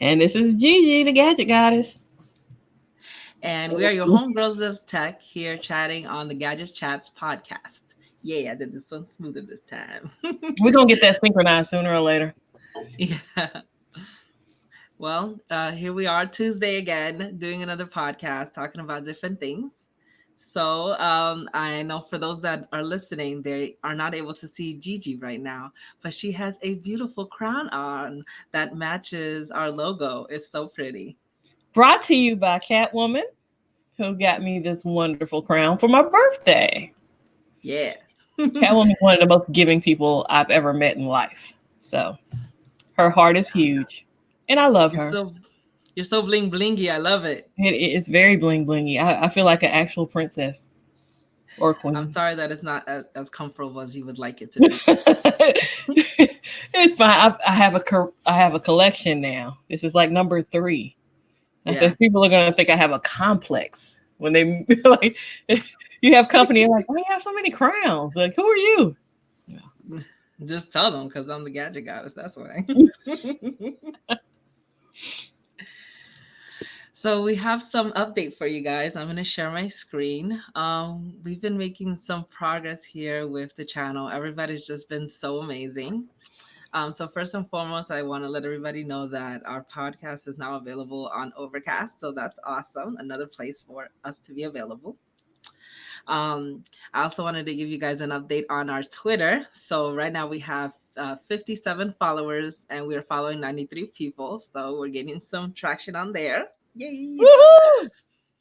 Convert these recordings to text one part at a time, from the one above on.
And this is Gigi, the Gadget Goddess. And we are your homegirls of tech here chatting on the Gadget Chats podcast. Yeah, I did this one smoother this time. We're going to get that synchronized sooner or later. Yeah. Well, here we are Tuesday again, doing another podcast talking about different things. So I know for those that are listening, they are not able to see Gigi right now, but she has a beautiful crown on that matches our logo. It's so pretty. Brought to you by Catwoman, who got me this wonderful crown for my birthday. Yeah. Catwoman is one of the most giving people I've ever met in life. So her heart is huge. And I love You're her. so you're so bling blingy. I love it. It is very bling blingy. I feel like an actual princess or I'm queen. sorry that it's not as comfortable as you would like it to be. It's fine. I have a collection now. This is like number 3. I Yeah. said people are gonna think I have a complex when they like you have company and like, why do you have so many crowns? Like, who are you? Just tell them because I'm the gadget goddess. That's why. So we have some update for you guys. I'm gonna share my screen. We've been making some progress here with the channel. Everybody's just been so amazing. So first and foremost, I want to let everybody know that our podcast is now available on Overcast. So that's awesome. Another place for us to be available. Um, I also wanted to give you guys an update on our Twitter. So right now we have 57 followers and we're following 93 people. So we're getting some traction on there. Yay!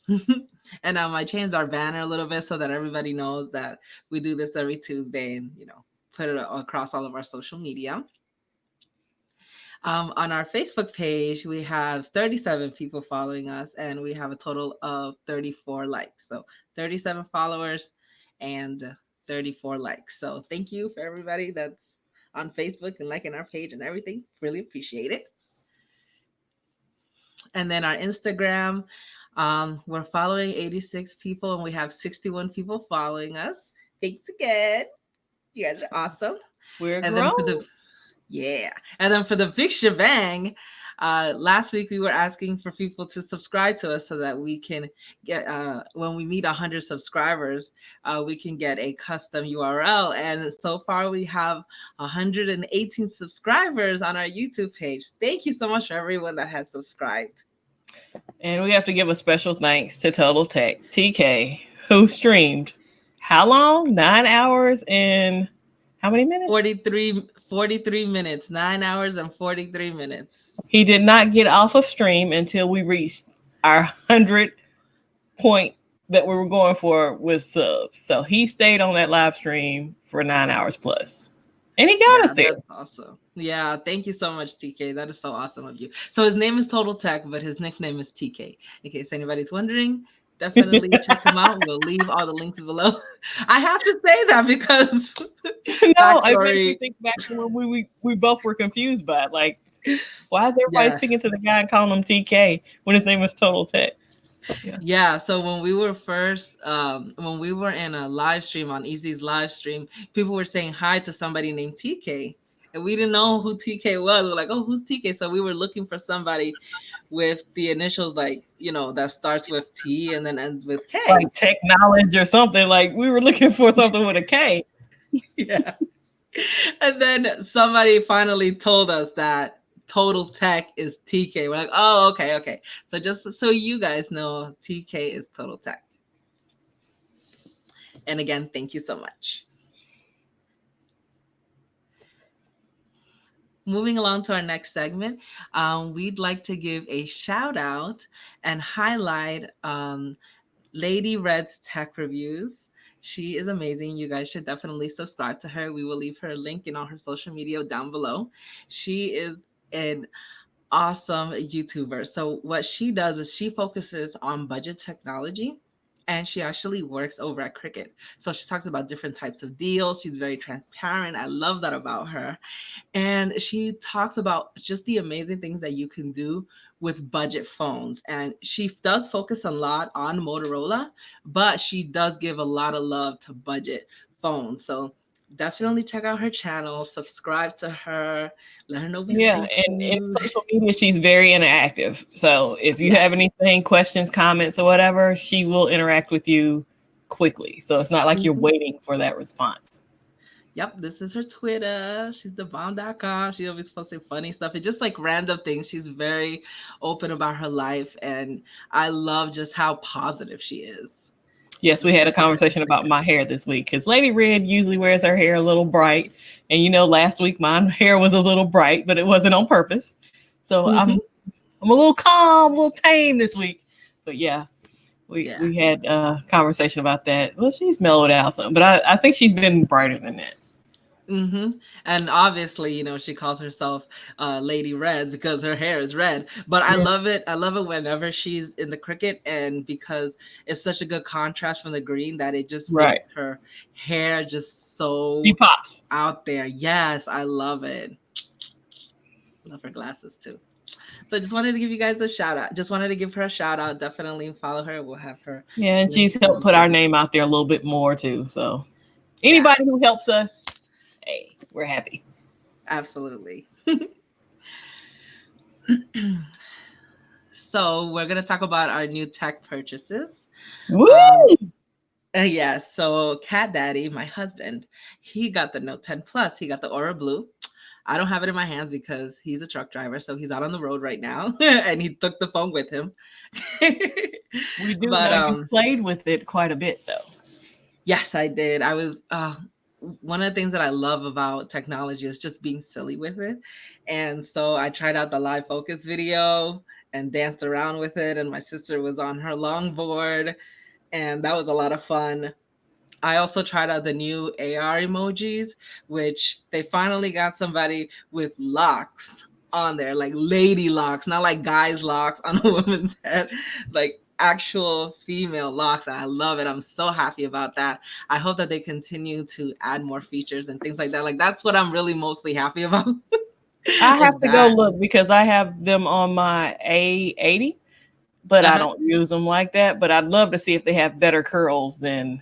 Woohoo! And I changed our banner a little bit so that everybody knows that we do this every Tuesday and, put it across all of our social media. On our Facebook page, we have 37 people following us, and we have a total of 34 likes. So 37 followers and 34 likes. So thank you for everybody that's on Facebook and liking our page and everything. Really appreciate it. And then our Instagram, we're following 86 people, and we have 61 people following us. Thanks again. You guys are awesome. We're And then grown. for the Yeah. And then for the big shebang, last week we were asking for people to subscribe to us so that we can get, when we meet 100 subscribers, we can get a custom URL. And so far we have 118 subscribers on our YouTube page. Thank you so much for everyone that has subscribed. And we have to give a special thanks to Total Tech TK, who streamed how long? 9 hours and how many minutes? 43 minutes, 9 hours and 43 minutes. He did not get off of stream until we reached our 100 point that we were going for with subs. So he stayed on that live stream for 9 hours plus. And he got us Yeah, there. that's awesome. Yeah, thank you so much, TK. That is so awesome of you. So his name is Total Tech, but his nickname is TK. In case anybody's wondering, definitely check him out. We'll leave all the links below. I have to say that because No, it makes me backstory. think back to when we both were confused by it. Like, why is everybody Yeah. speaking to the guy and calling him TK when his name is Total Tech? Yeah, so when we were first when we were in a live stream on Easy's live stream, people were saying hi to somebody named TK. And we didn't know who TK was. We're like, oh, who's TK? So we were looking for somebody with the initials like, that starts with T and then ends with K. Like tech knowledge or something. Like we were looking for something with a K. Yeah. And then somebody finally told us that Total Tech is TK. We're like, oh, okay, okay. So just so you guys know, TK is Total Tech. And again, thank you so much. Moving along to our next segment, we'd like to give a shout out and highlight Lady Red's tech reviews. She is amazing. You guys should definitely subscribe to her. We will leave her link in all her social media down below. She is an awesome YouTuber. So what she does is she focuses on budget technology and she actually works over at Cricket. So she talks about different types of deals. She's very transparent. I love that about her. And she talks about just the amazing things that you can do with budget phones. And she does focus a lot on Motorola, but she does give a lot of love to budget phones. So definitely check out her channel, subscribe to her, let her know we Yeah, sent and in you. social media, she's very interactive. So if you Yes. have anything, questions, comments, or whatever, she will interact with you quickly. So it's not like you're Mhm. waiting for that response. Yep, this is her Twitter. She's thebomb.com. She always posting funny stuff. It's just like random things. She's very open about her life, and I love just how positive she is. Yes, we had a conversation about my hair this week because Lady Red usually wears her hair a little bright. And last week my hair was a little bright, but it wasn't on purpose. So Mhm. I'm a little calm, a little tame this week. But yeah, Yeah. we had a conversation about that. Well, she's mellowed out some, but I think she's been brighter than that. And obviously, she calls herself Lady Red because her hair is red. But I Yeah. love it. I love it whenever she's in the cricket, and because it's such a good contrast from the green that it just makes Right. her hair just She so pops. out there. Yes, I love it. Love her glasses too. So I just wanted to give you guys a shout out. Just wanted to give her a shout out. Definitely follow her. We'll have her Yeah, and link she's helped down put our too. name out there a little bit more too. So Yeah, anybody who helps us, hey, we're happy. absolutely. So we're gonna talk about our new tech purchases. Woo! Um, yeah, so Cat Daddy, my husband, he got the Note 10 Plus. He got the Aura Blue. I don't have it in my hands because he's a truck driver, so he's out on the road right now, and he took the phone with him. We do But know you played with it quite a bit though. yes, I did. I was one of the things that I love about technology is just being silly with it. And so I tried out the live focus video and danced around with it, and my sister was on her longboard, and that was a lot of fun. I also tried out the new AR emojis, which they finally got somebody with locks on there, like lady locks, not like guys locks on a woman's head, like actual female locks. And I love it. I'm so happy about that. I hope that they continue to add more features and things like that. Like that's what I'm really mostly happy about. I Is have to go that. look because I have them on my A80, but I Uh-huh. don't use them like that. But I'd love to see if they have better curls than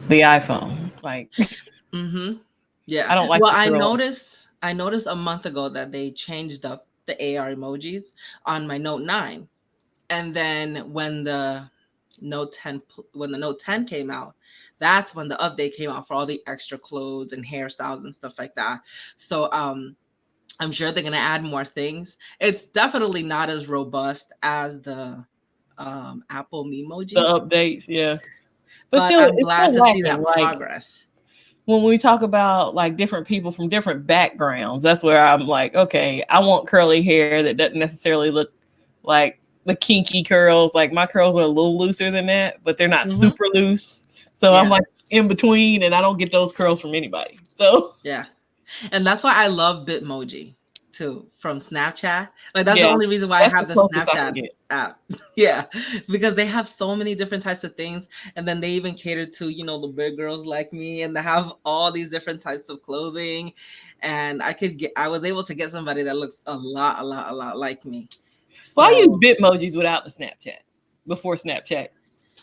the iPhone. Like Mm-hmm. Yeah. I don't like Well, the curl. I noticed a month ago that they changed up the AR emojis on my Note 9. And then when the Note 10 came out, that's when the update came out for all the extra clothes and hairstyles and stuff like that. So I'm sure they're gonna add more things. It's definitely not as robust as the Apple The Memojis, updates, yeah. But but still, I'm it's glad still to see lacking. that Like progress. when we talk about like different people from different backgrounds, that's where I'm like, okay, I want curly hair that doesn't necessarily look like the kinky curls. Like my curls are a little looser than that, but they're not Hmm. super loose. So I'm Yeah, like in between, and I don't get those curls from anybody. So yeah. And that's why I love Bitmoji too from Snapchat. Like that's the yeah, only reason why I that's the have the closest I can Snapchat get. app. Yeah, because they have so many different types of things, and then they even cater to the big girls like me, and they have all these different types of clothing. And I was able to get somebody that looks a lot like me. Well, I use So Bitmojis without the Snapchat. Before Snapchat,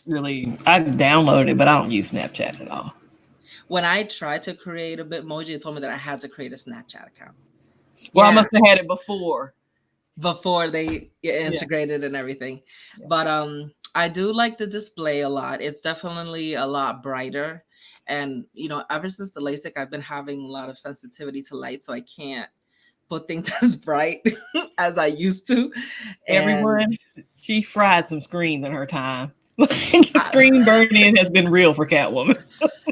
really, I downloaded it, but I don't use Snapchat at all. when I tried to create a Bitmoji, it told me that I had to create a Snapchat account. Well, I Yeah, must have had it before. before they Yeah. integrated and everything. Yeah. But I do like the display a lot. It's definitely a lot brighter. And ever since the LASIK, I've been having a lot of sensitivity to light, so I can't put things as bright as I used to. And Everyone, she fried some screens in her time. I, Screen burn-in has been real for Catwoman.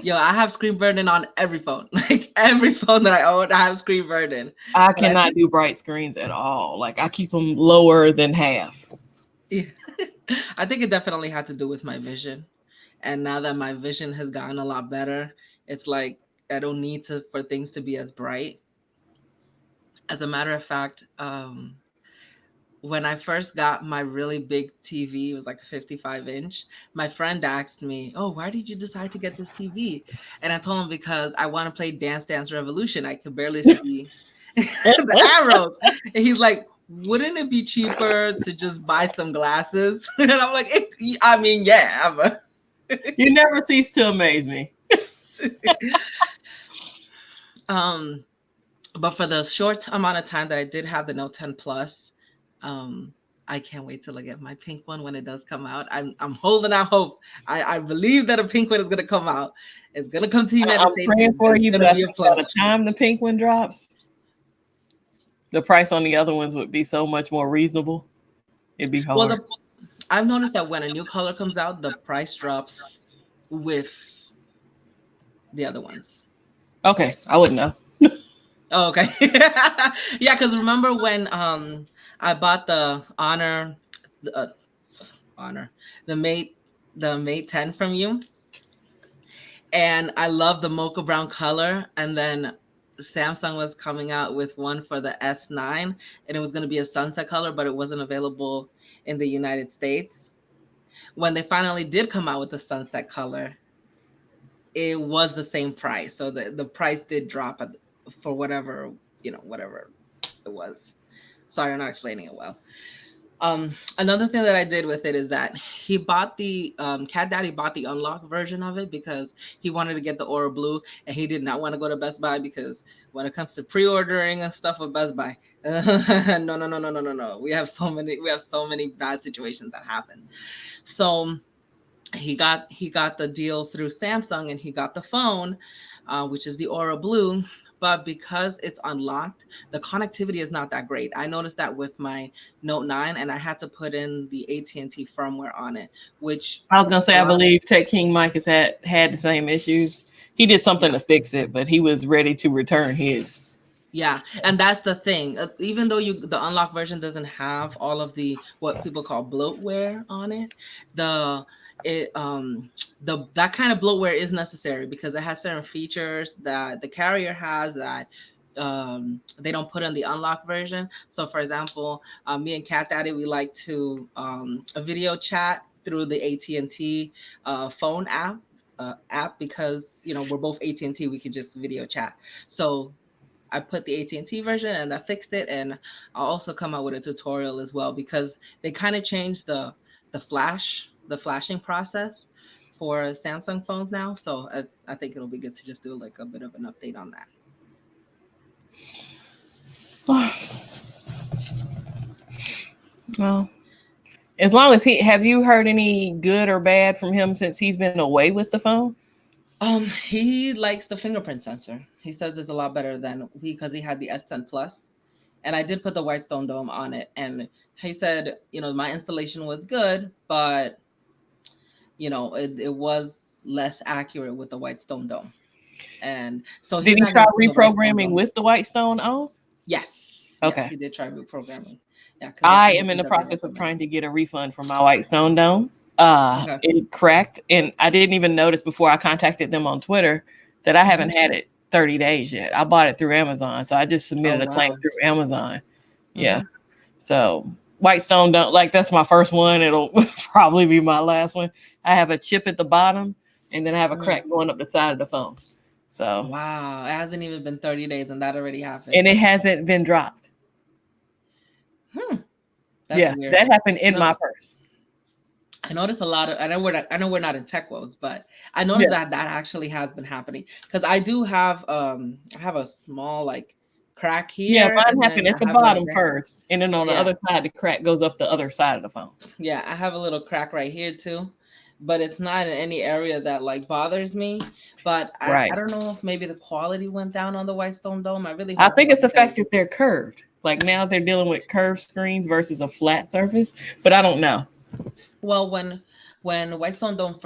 I have screen burn-in on every phone. Like every phone that I own, I have screen burn-in. I But I cannot think do bright screens at all. Like I keep them lower than half. yeah, I think it definitely had to do with my vision. And now that my vision has gotten a lot better, it's like I don't need to for things to be as bright. As a matter of fact, when I first got my really big TV, it was like a 55-inch. My friend asked me, "Oh, why did you decide to get this TV?" And I told him because I want to play Dance Dance Revolution. I could barely see the arrows. And he's like, "Wouldn't it be cheaper to just buy some glasses?" And I'm like, "I mean, yeah." You never cease to amaze me. Um, but for the short amount of time that I did have the Note 10 Plus, I can't wait till I get my pink one when it does come out. I'm holding out hope. I believe that a pink one is gonna come out. It's gonna come to the United I'm States, and praying for it's you, but gonna I be a think by plug. the time the pink one drops, the price on the other ones would be so much more reasonable. It'd be Well, hard. I've noticed that when a new color comes out, the price drops with the other ones. Okay, I wouldn't know. Oh, okay. Yeah, because remember when I bought the the, Honor, the Mate 10 from you, and I love the mocha brown color, and then Samsung was coming out with one for the S9, and it was going to be a sunset color, but it wasn't available in the United States. When they finally did come out with the sunset color, it was the same price. So the price did drop for whatever, whatever it was. Sorry, I'm not explaining it well. Another thing that I did with it is that he bought the Cat Daddy bought the unlocked version of it because he wanted to get the Aura Blue, and he did not want to go to Best Buy because when it comes to pre-ordering and stuff with Best Buy, no, no, no, no, no, no, no. We have so many bad situations that happen. So he got the deal through Samsung, and he got the phone, which is the Aura Blue. But because it's unlocked, the connectivity is not that great. I noticed that with my Note 9, and I had to put in the AT&T firmware on it, which I was gonna say a I lot. believe Tech King Mike has had the same issues. He did something Yeah. to fix it, but he was ready to return his. Yeah, and that's the thing. Even though the unlocked version doesn't have all of the what people call bloatware on it, the it the that kind of bloatware is necessary because it has certain features that the carrier has that they don't put in the unlocked version. So, for example, me and Cat Daddy, we like to a video chat through the AT&T phone app because we're both AT&T. We could just video chat. So I put the AT&T version and I fixed it, and I'll also come out with a tutorial as well because they kind of changed the flashing process for Samsung phones now. So I think it'll be good to just do like a bit of an update on that. Well, as long as have you heard any good or bad from him since he's been away with the phone? He likes the fingerprint sensor. He says it's a lot better than because he had the S10 Plus, and I did put the White Stone Dome on it, and he said, my installation was good, but it was less accurate with the White Stone Dome. And so Did he's he not try going to put the White Stone reprogramming Dome. with the White Stone on? Yes, yes, Okay. he did try reprogramming. Yeah, because it's I the am in headphones the that they process of recommend. trying to get a refund for my White Stone Dome. Okay. It cracked, and I didn't even notice before I contacted them on Twitter that I haven't had it 30 days yet. I bought it through Amazon, so I just Oh submitted a claim wow. through Amazon. Yeah. Mm-hmm. So White Stone don't like that's my first one. It'll probably be my last one. I have a chip at the bottom, and then I have a Mm-hmm. crack going up the side of the phone. So Wow, it hasn't even been 30 days and that already happened. and it hasn't been dropped. Hmm, that's Yeah, weird. that happened in No, my purse. I noticed a lot of. I know we're not in tech woes, but I noticed Yeah. that actually has been happening because I have a small like crack Yeah, here, mine and happened then at I the have like bottom first, and then on the yeah, other side, the crack goes up the other side of the phone. yeah, I have a little crack right here too, but it's not in any area that like bothers me. But I Right. don't know if maybe the quality went down on the White Stone Dome. I really I hope think not it's the because fact that they're curved. Like now they're dealing with curved screens versus a flat surface, but I don't know. well when White Stone Dome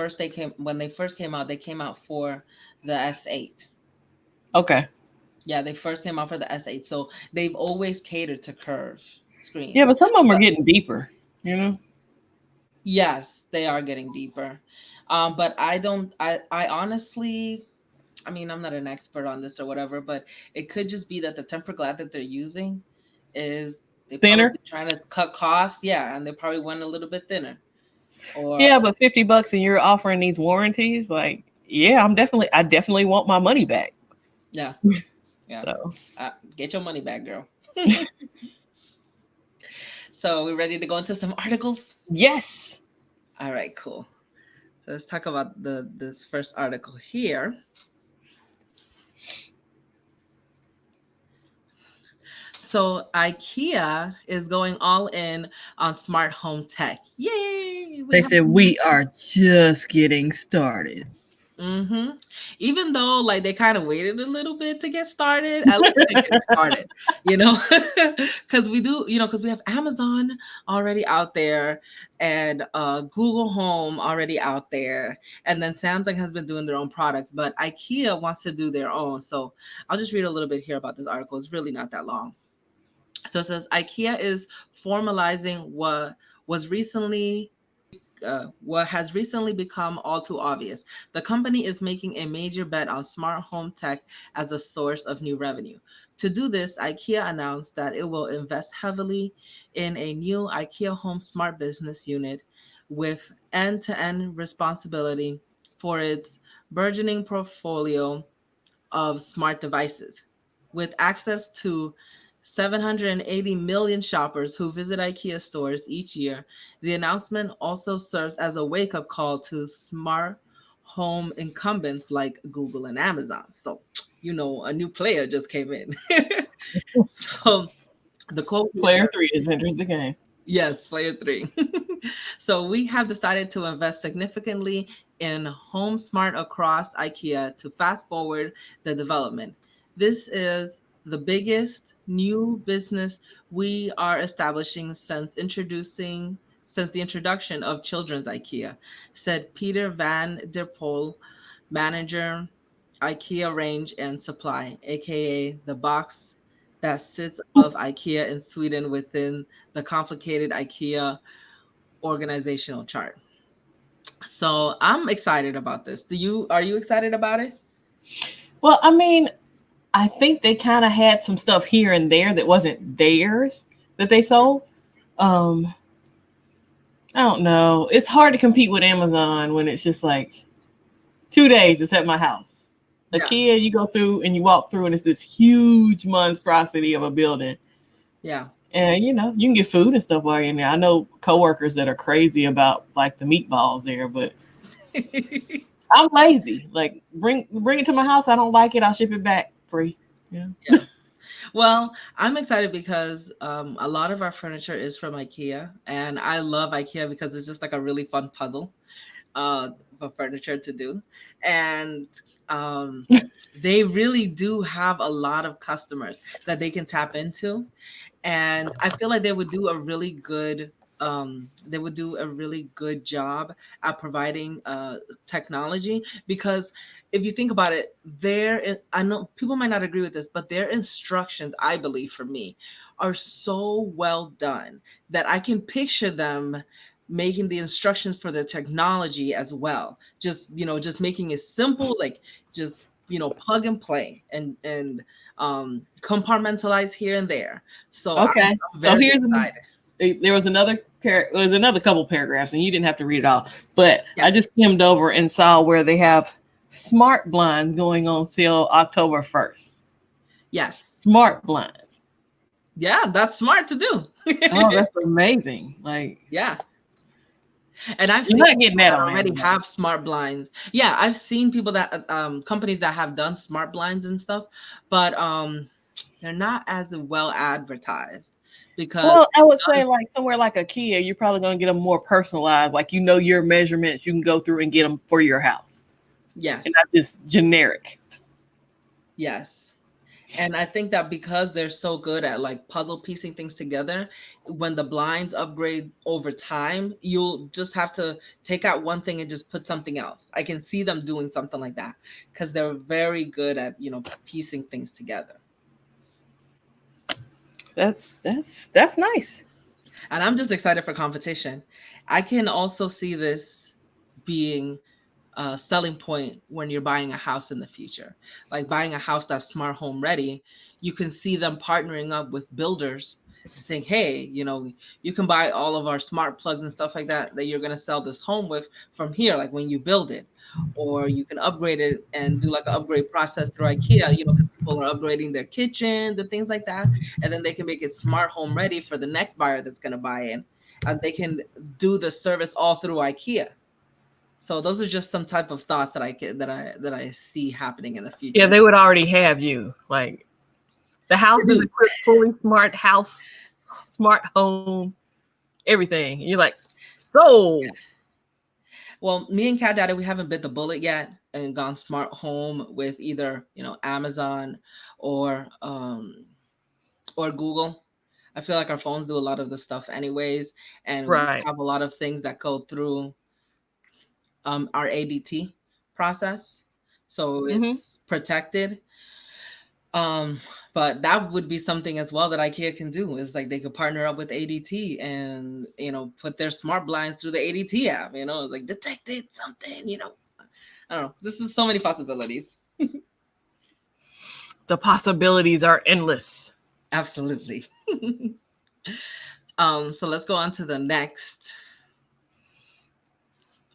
when they first came out, they came out for the S8. Okay. Yeah, they first came out for the S8. So they've always catered to curve Yeah, screens. but some of them are But getting deeper, you know? yes, they are getting deeper. But I don't I honestly, I mean, I'm not an expert on this or whatever, but it could just be that the temper glad that they're using is they Thinner. probably trying to cut costs, yeah, and they probably went a little bit thinner. Or Yeah, but $50 and you're offering these warranties, like, yeah, I definitely want my money back. yeah, yeah. So Get your money back, girl. So we ready to go into some articles? yes. All right, cool. So let's talk about this first article here. So IKEA is going all in on smart home tech. Yay! We They have. said we are just getting started. Mm-hmm. Even though like they kind of waited a little bit to get started, at least they get started, you know, because we do, because we have Amazon already out there and Google Home already out there, and then Samsung has been doing their own products, but IKEA wants to do their own. So I'll just read a little bit here about this article. It's really not that long. So it says IKEA is formalizing what has recently become all too obvious. The company is making a major bet on smart home tech as a source of new revenue. To do this, IKEA announced that it will invest heavily in a new IKEA Home Smart Business Unit with end to end responsibility for its burgeoning portfolio of smart devices. With access to 780 million shoppers who visit IKEA stores each year, the announcement also serves as a wake up call to smart home incumbents like Google and Amazon. So, a new player just came in. So, the quote here Player says, 3 has entered the game. yes, player three. So we have decided to invest significantly in Home Smart across IKEA to fast forward the development. This is the biggest new business we are establishing since the introduction of children's IKEA, said Peter van der Pol, manager IKEA Range and Supply, aka the box that sits above IKEA in Sweden within the complicated IKEA organizational chart. So I'm excited about this. Are you excited about it? Well, I mean, I think they kind of had some stuff here and there that wasn't theirs that they sold. Um, I don't know. It's hard to compete with Amazon when it's just like 2 days it's at my house. Yeah. IKEA, you go through and you walk through, and it's this huge monstrosity of a building. Yeah. And you can get food and stuff while you're in there. I know coworkers that are crazy about like the meatballs there, but I'm lazy. Like bring it to my house. I don't like it. I'll ship it back free. Yeah. Yeah. Well, I'm excited because a lot of our furniture is from IKEA, and I love IKEA because it's just like a really fun puzzle for furniture to do, and um, they really do have a lot of customers that they can tap into, and I feel like they would do a really good job at providing technology, because if you think about it, I know people might not agree with this, but their instructions, I believe, for me, are so well done that I can picture them making the instructions for the technology as well, just making it simple, like just plug and play, and compartmentalize here and there. So Okay. I'm So very here's excited. there was another couple paragraphs, and you didn't have to read it all. But Yeah. I just skimmed over and saw where they have smart blinds going on sale October 1st. Yes. Smart blinds. Yeah, that's smart to do. Oh, that's amazing. Like Yeah. And I've you're seen not getting people that that on already Amazon. have smart blinds. Yeah, I've seen people that companies that have done smart blinds and stuff, but they're not as well advertised because Well, I would say like somewhere like IKEA, you're probably going to get them more personalized. Like your measurements, you can go through and get them for your house, and yes. not just generic. Yes. And I think that because they're so good at like puzzle piecing things together, when the blinds upgrade over time, you'll just have to take out one thing and just put something else. I can see them doing something like that because they're very good at, piecing things together. That's nice. And I'm just excited for competition. I can also see this being a selling point when you're buying a house in the future. Like buying a house that's smart home ready, you can see them partnering up with builders saying, hey, you can buy all of our smart plugs and stuff like that you're going to sell this home with from here, like when you build it. Or you can upgrade it and do like an upgrade process through IKEA, because people are upgrading their kitchens and things like that. And then they can make it smart home ready for the next buyer that's going to buy in. And they can do the service all through IKEA. So those are just some type of thoughts that I see happening in the Yeah, future. they would already have you. Like The house is equipped fully smart house, smart home, everything. You're like, sold. Well, me and Cat Daddy, we haven't bit the bullet yet and gone smart home with either, Amazon or Google. I feel like our phones do a lot of the stuff anyways, and we Right. have a lot of things that go through our ADT process, so Mm-hmm. it's protected. Um, but that would be something as well that IKEA can do, is like they could partner up with ADT and put their smart blinds through the ADT app. It's like detected something. I don't know. This is so many possibilities. The possibilities are endless. Absolutely. So let's go on to the next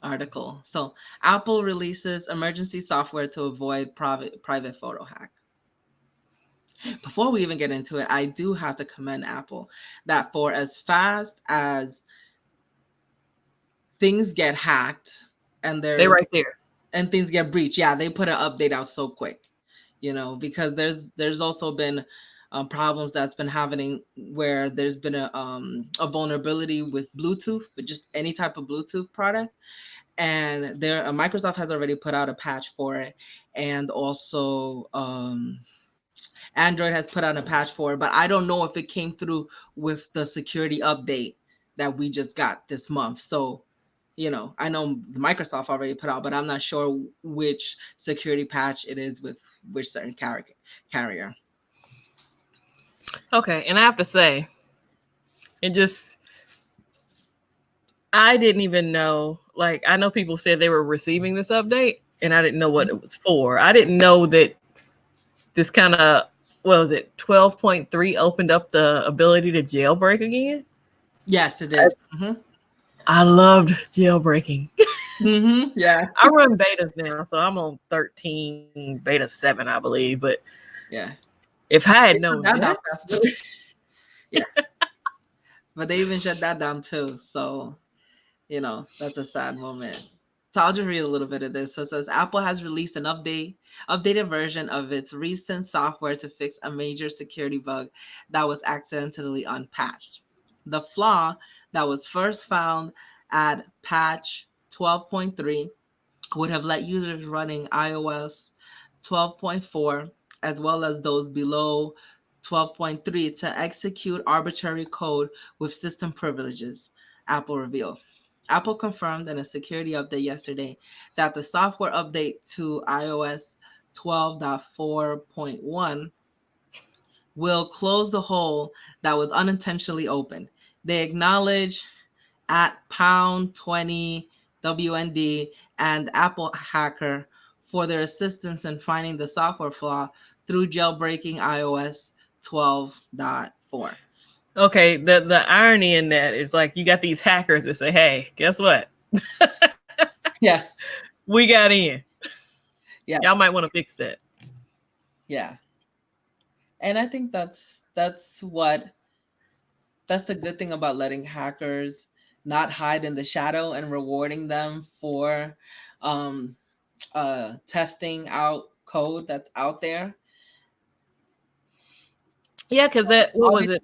article. So Apple releases emergency software to avoid private photo hack. Before we even get into it, I do have to commend Apple that for as fast as things get hacked and They're right there. and things get breached, yeah, they put an update out so quick. Because there's also been problems that's been happening where there's been a vulnerability with Bluetooth, with just any type of Bluetooth product, and Microsoft has already put out a patch for it, and also Android has put out a patch for it, but I don't know if it came through with the security update that we just got this month. So, I know Microsoft already put out, but I'm not sure which security patch it is with which certain carrier. Okay, and I have to say, I didn't even know. Like, I know people said they were receiving this update, and I didn't know what it was for. I didn't know that this kind of, what was it, 12.3 opened up the ability to jailbreak again. Yes, it did. I loved jailbreaking. Yeah. I run betas now, so I'm on 13 beta 7, I believe. But Yeah, if I had known that, yeah, but they even shut that down too. So that's a sad moment. So I'll just read a little bit of this. So it says Apple has released an updated version of its recent software to fix a major security bug that was accidentally unpatched. The flaw that was first found at patch 12.3 would have let users running iOS 12.4 as well as those below 12.3 to execute arbitrary code with system privileges, Apple revealed. Apple confirmed in a security update yesterday that the software update to iOS 12.4.1 will close the hole that was unintentionally opened. They acknowledge at pound 20 WND and Apple Hacker for their assistance in finding the software flaw through jailbreaking iOS 12.4. okay, the irony in that is like you got these hackers that say, "Hey, guess what? Yeah. We got in. Yeah. Y'all might want to fix that." Yeah. And I think that's the good thing about letting hackers not hide in the shadow and rewarding them for testing out code that's out there. Yeah, because what was it,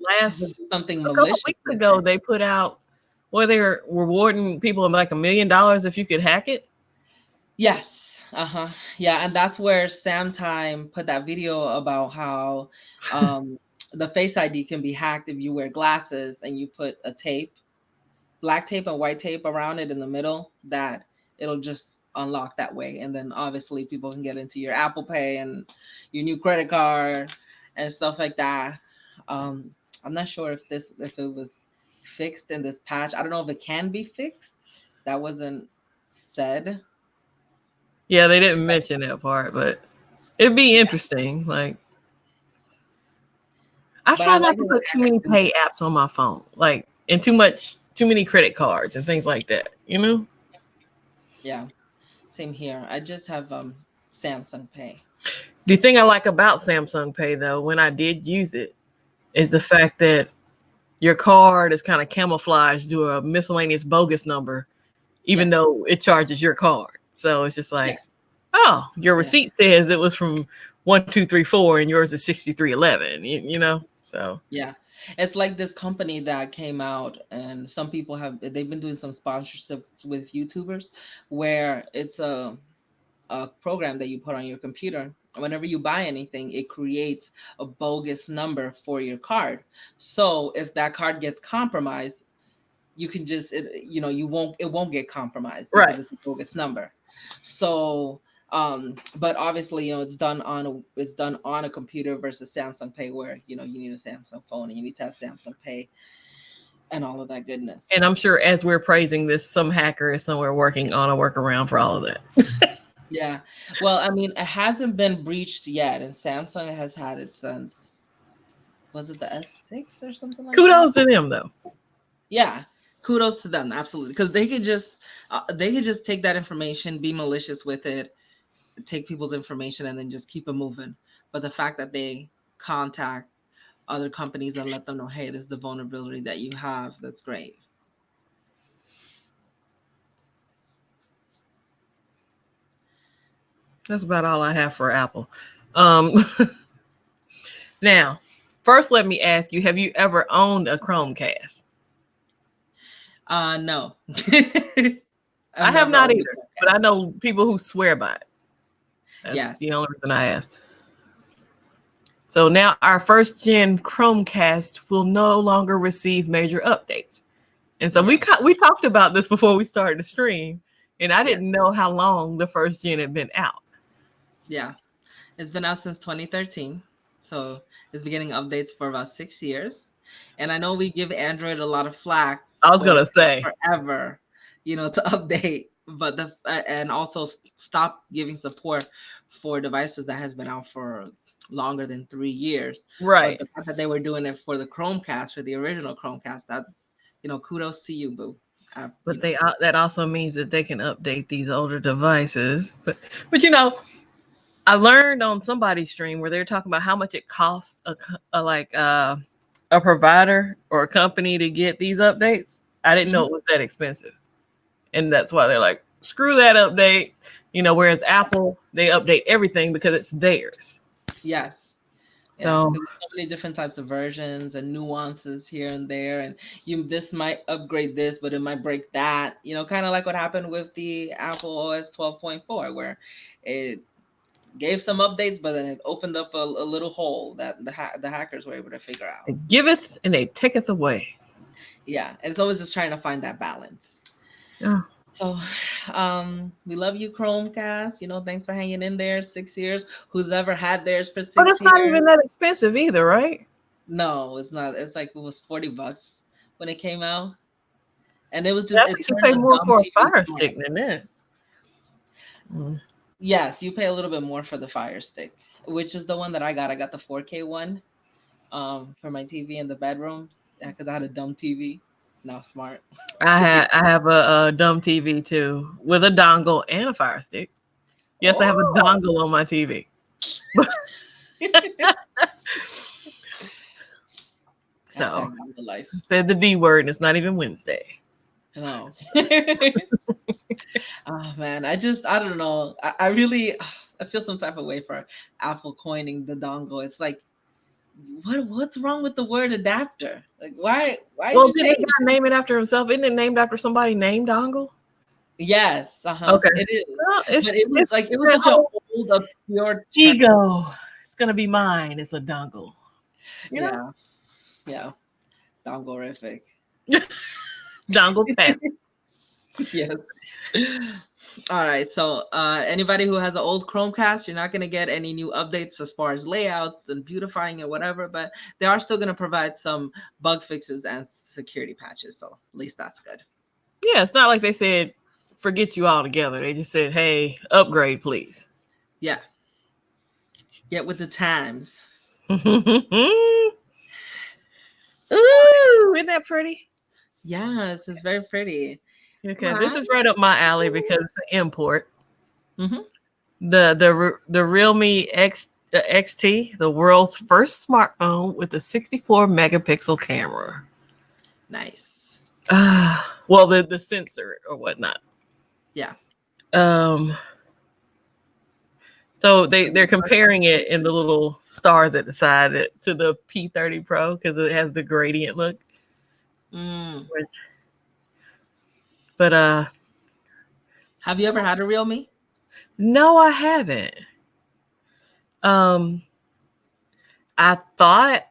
something a couple malicious weeks ago they put out where they were rewarding people like $1 million if you could hack it. Yes. Yeah, and that's where Sam Time put that video about how the Face ID can be hacked if you wear glasses and you put a black tape and white tape around it in the middle, that it'll just unlock that way. And then obviously people can get into your Apple Pay and your new credit card and stuff like that. I'm not sure if it was fixed in this patch. I don't know if it can be fixed. That wasn't said. Yeah, they didn't mention that part, but it'd be interesting. Like, I try not to put too many pay apps on my phone, like, and too many credit cards and things like that. Yeah, same here. I just have Samsung Pay. The thing I like about Samsung Pay, though, when I did use it, is the fact that your card is kind of camouflaged to a miscellaneous bogus number, even though it charges your card. So it's just like, oh, your receipt says it was from 1234 and yours is 6311. You know, so Yeah. It's like this company that came out, and some people they've been doing some sponsorship with YouTubers, where it's a program that you put on your computer. Whenever you buy anything, it creates a bogus number for your card. So if that card gets compromised, you can just it won't get compromised right. because it's a bogus number. So but obviously, it's done on a computer versus Samsung Pay, where you need a Samsung phone and you need to have Samsung Pay and all of that goodness. And I'm sure as we're praising this, some hacker is somewhere working on a workaround for all of that. Yeah. Well, I mean, it hasn't been breached yet, and Samsung has had it since, was it the S6 or something like that? Kudos to them, though. Yeah. Kudos to them, absolutely, because they could just take that information, be malicious with it, take people's information, and then just keep it moving. But the fact that they contact other companies and let them know, hey, this is the vulnerability that you have, that's great. That's about all I have for Apple. Now, first, let me ask you: have you ever owned a Chromecast? No. I have not either, but I know people who swear by it. That's the only reason I asked. So now our first gen Chromecast will no longer receive major updates. And so we talked about this before we started the stream, and I didn't know how long the first gen had been out. Yeah. It's been out since 2013. So it's been getting updates for about 6 years. And I know we give Android a lot of flack. I was going to say forever, to update, but and also stop giving support for devices that has been out for longer than 3 years. Right. But the fact that they were doing it for the Chromecast, for the original Chromecast, that's, kudos to you, boo. But that also means that they can update these older devices. But I learned on somebody's stream where they're talking about how much it costs a provider or a company to get these updates. I didn't know it was that expensive. And that's why they're like, screw that update. Whereas Apple, they update everything because it's theirs. Yes. So, so many different types of versions and nuances here and there, and this might upgrade this, but it might break that. Kind of like what happened with the Apple OS 12.4, where it gave some updates, but then it opened up a little hole that the hackers were able to figure out. It giveth and they taketh away. Yeah, and it's always just trying to find that balance. Yeah. So, we love you, Chromecast. Thanks for hanging in there 6 years. Who's ever had theirs for 6 years? But it's not even that expensive either, right? No, it's not. It's like, it was $40 when it came out, and it was just you pay more for a Fire Stick than that. Yes, you pay a little bit more for the Fire Stick, which is the one that I got. I got the 4K one, for my TV in the bedroom, because I had a dumb TV. Now smart. I have a dumb TV too, with a dongle and a Fire Stick. Yes, I have a dongle on my TV. So said the D word, and it's not even Wednesday. No. Oh man, I don't know. I really feel some type of way for Apple coining the dongle. It's like, what's wrong with the word adapter? Like, why? Well, did he name it after himself? Isn't it named after somebody named Dongle? Yes. Okay. It is. Well, it was such an old, pure ego. It's gonna be mine. It's a dongle. Yeah. Dongle-rific. Dongle pass. Yes. All right. So anybody who has an old Chromecast, you're not going to get any new updates as far as layouts and beautifying and whatever, but they are still going to provide some bug fixes and security patches. So at least that's good. Yeah, it's not like they said, forget you altogether. They just said, hey, upgrade, please. Yeah. Get with the times. Ooh, isn't that pretty? Yes, it's very pretty. Okay, this is right up my alley because it's an import. Mm-hmm. The Realme XT, the world's first smartphone with a 64 megapixel camera. Nice. Well, the sensor or whatnot. Yeah. So they're comparing it in the little stars at the side to the P30 Pro because it has the gradient look. Mm. But Have you ever had a Realme? no, I haven't. Um, I thought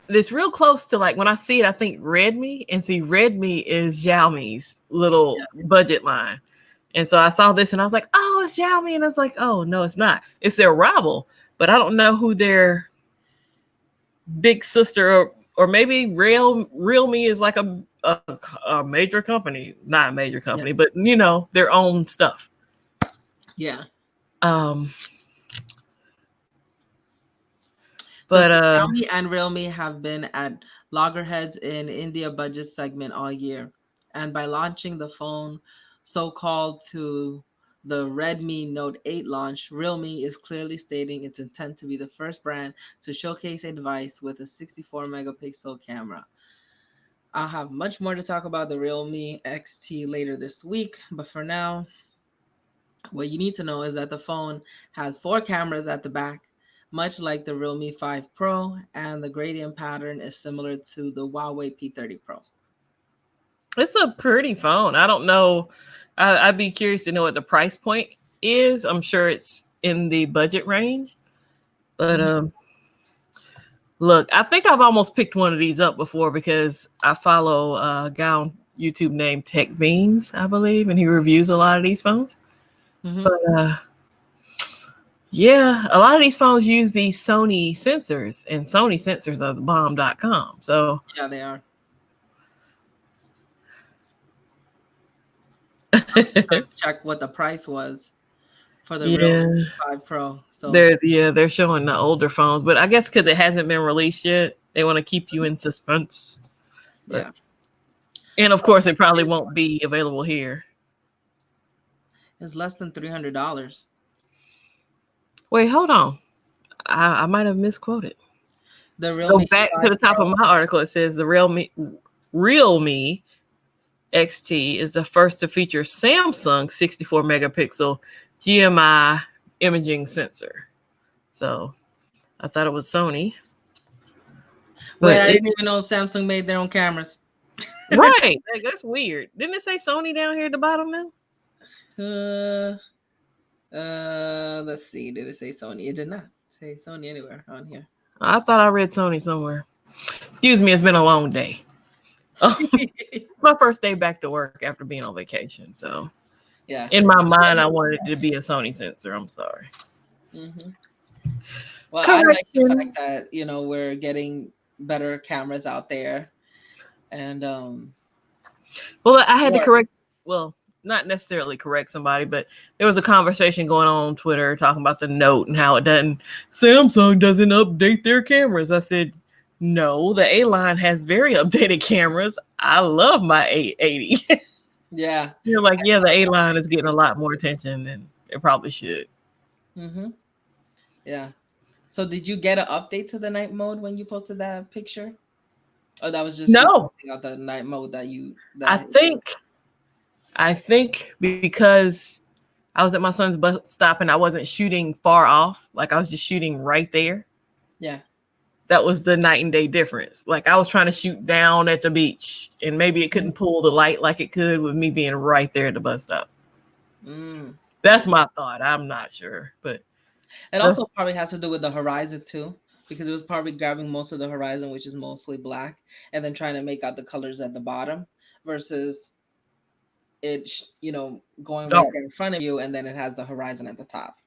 it's real close to like when I see it, I think Redmi, and see Redmi is Xiaomi's little budget line. And so I saw this and I was like, oh, it's Xiaomi. And I was like, oh, no, it's not. It's their rival, but I don't know who their big sister or maybe Realme is like a major company, not a major company, but you know, their own stuff. Yeah. Um, So but Xiaomi and Realme have been at loggerheads in India budget segment all year. And by launching the phone so-called to the Redmi Note 8 launch, Realme is clearly stating its intent to be the first brand to showcase a device with a 64 megapixel camera. I'll have much more to talk about the Realme XT later this week, but for now, what you need to know is that the phone has 4 cameras at the back, much like the Realme 5 Pro, and the gradient pattern is similar to the Huawei P30 Pro. it's a pretty phone. I don't know. I'd be curious to know what the price point is. I'm sure it's in the budget range. But look, I think I've almost picked one of these up before because I follow a guy on YouTube named Tech Beans, I believe, and he reviews a lot of these phones. Mm-hmm. But yeah, a lot of these phones use these Sony sensors, and Sony sensors are the bomb.com. So yeah, they are. Check what the price was for the Realme 5 Pro. So they're showing the older phones, but I guess because it hasn't been released yet, they want to keep you in suspense. But, yeah, and of course, it probably won't be available here. it's less than $300. Wait, hold on. I might have misquoted. The Go Realme back 5 to the top Pro, of my article. It says the Realme XT is the first to feature Samsung 64 megapixel GMI imaging sensor. So I thought it was Sony. Wait, I didn't even know Samsung made their own cameras. Right. That's weird. Didn't it say Sony down here at the bottom now? Let's see. Did it say Sony? It did not say Sony anywhere on here. I thought I read Sony somewhere. Excuse me, it's been a long day. It's my first day back to work after being on vacation. So yeah, in my mind, I wanted it to be a Sony sensor. I'm sorry. Mm-hmm. Well, I like the fact that we're getting better cameras out there, and well, I had to correct. Well, not necessarily correct somebody, but there was a conversation going on Twitter talking about the Note and how Samsung doesn't update their cameras. I said, no, the A line has very updated cameras. I love my 880. Yeah. You're like, yeah, the A line is getting a lot more attention than it probably should. Mm-hmm. Yeah. So did you get an update to the night mode when you posted that picture? Or that was just no out the night mode that you I think because I was at my son's bus stop and I wasn't shooting far off, like I was just shooting right there. Yeah. That was the night and day difference. Like I was trying to shoot down at the beach and maybe it couldn't pull the light like it could with me being right there at the bus stop. That's my thought. I'm not sure, but it also probably has to do with the horizon too, because it was probably grabbing most of the horizon, which is mostly black, and then trying to make out the colors at the bottom versus it, going right there in front of you, and then it has the horizon at the top.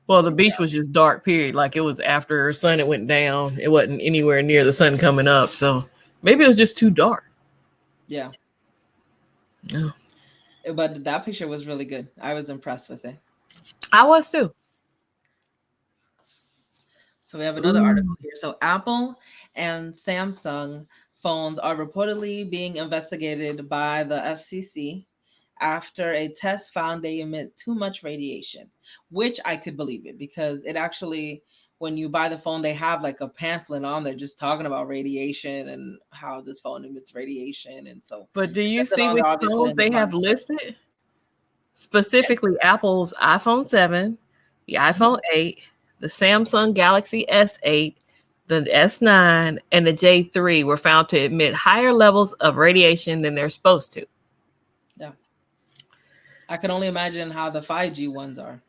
Well, the beach was just dark, period. Like it was after sun, it went down. It wasn't anywhere near the sun coming up. So maybe it was just too dark. Yeah. Yeah. But that picture was really good. I was impressed with it. I was too. So we have another article here. So Apple and Samsung phones are reportedly being investigated by the FCC after a test found they emit too much radiation, which I could believe it, because it actually, when you buy the phone, they have like a pamphlet on there just talking about radiation and how this phone emits radiation. And so, but do you see which phones they have listed? Specifically Apple's iPhone 7 the iPhone 8, the Samsung Galaxy S8, the S9, and the J3 were found to emit higher levels of radiation than they're supposed to. Yeah. I can only imagine how the 5G ones are.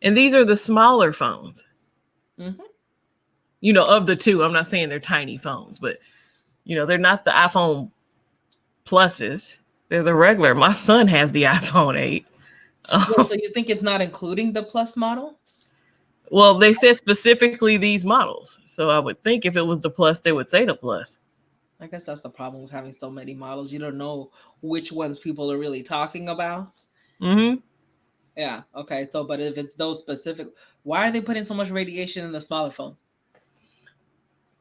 And these are the smaller phones. Mm-hmm. Of the two, I'm not saying they're tiny phones, but they're not the iPhone Pluses. They're the regular. My son has the iPhone 8. Wait, so you think it's not including the Plus model? Well, they said specifically these models. So I would think if it was the Plus, they would say the Plus. I guess that's the problem with having so many models. You don't know which ones people are really talking about. Mm-hmm. Yeah. Okay. So, but if it's those specific, why are they putting so much radiation in the smaller phones?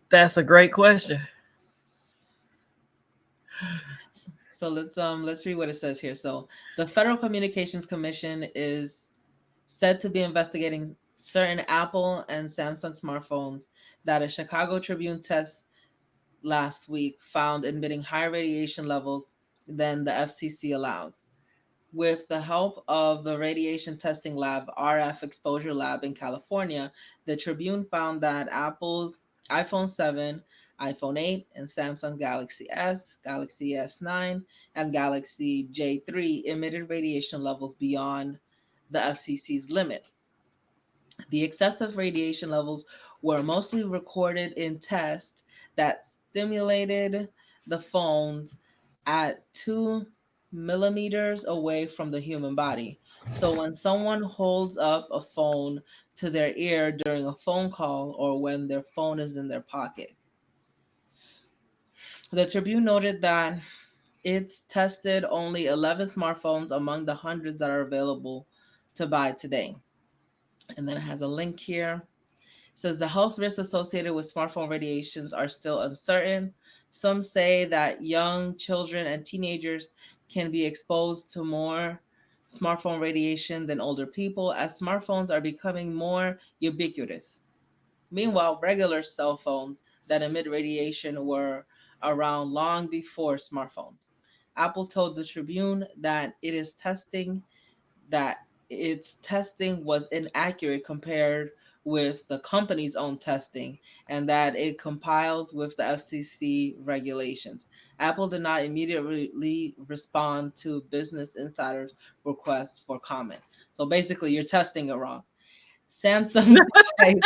That's a great question. So let's read what it says here. So the Federal Communications Commission is said to be investigating certain Apple and Samsung smartphones that a Chicago Tribune test last week found emitting higher radiation levels than the FCC allows. With the help of the radiation testing lab, RF Exposure Lab in California, the Tribune found that Apple's iPhone 7, iPhone 8, and Samsung Galaxy S, Galaxy S9, and Galaxy J3 emitted radiation levels beyond the FCC's limit. The excessive radiation levels were mostly recorded in tests that stimulated the phones at 2 millimeters away from the human body. So when someone holds up a phone to their ear during a phone call or when their phone is in their pocket. The Tribune noted that it's tested only 11 smartphones among the hundreds that are available to buy today. And then it has a link here. It says the health risks associated with smartphone radiations are still uncertain. Some say that young children and teenagers can be exposed to more smartphone radiation than older people as smartphones are becoming more ubiquitous. Meanwhile, regular cell phones that emit radiation were around long before smartphones. Apple told the Tribune that its testing was inaccurate compared with the company's own testing and that it complies with the FCC regulations. Apple did not immediately respond to Business Insider's request for comment. So basically, you're testing it wrong. Samsung's device.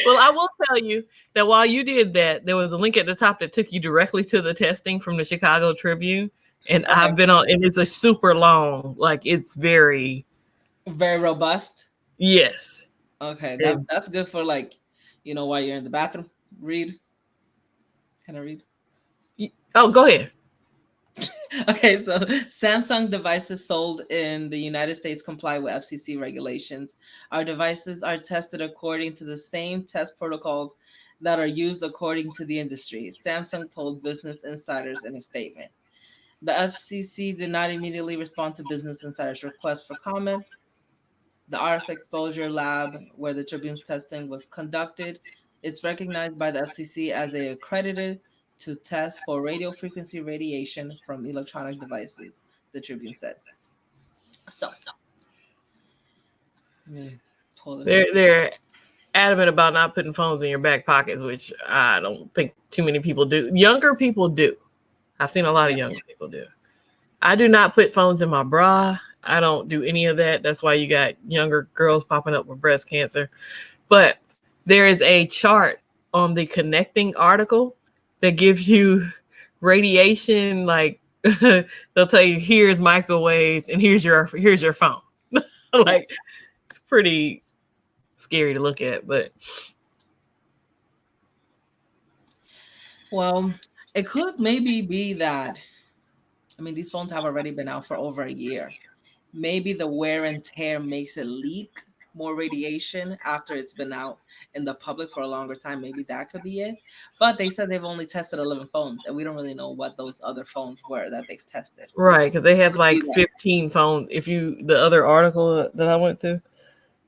Well, I will tell you that while you did that, there was a link at the top that took you directly to the testing from the Chicago Tribune. And Okay. I've been on, and it's a super long, like it's very robust. Yes. Okay, that's good for while you're in the bathroom. Read. Can I read? Oh, go ahead. Okay, so Samsung devices sold in the United States comply with FCC regulations. Our devices are tested according to the same test protocols that are used according to the industry, Samsung told Business Insiders in a statement. The FCC did not immediately respond to Business Insider's request for comment. The RF Exposure Lab, where the Tribune's testing was conducted, it's recognized by the FCC as a accredited to test for radio frequency radiation from electronic devices, the Tribune said. So, let me pull this up. They're adamant about not putting phones in your back pockets, which I don't think too many people do. Younger people do. I've seen a lot of younger people do. I do not put phones in my bra. I don't do any of that. That's why you got younger girls popping up with breast cancer. But there is a chart on the connecting article that gives you radiation. Like they'll tell you, here's microwaves and here's your phone. Like it's pretty scary to look at, but well, it could maybe be that. I mean, these phones have already been out for over a year. Maybe the wear and tear makes it leak more radiation after it's been out in the public for a longer time. Maybe that could be it. But they said they've only tested 11 phones, and we don't really know what those other phones were that they've tested. Right, because they had like 15 phones. The other article that I went to,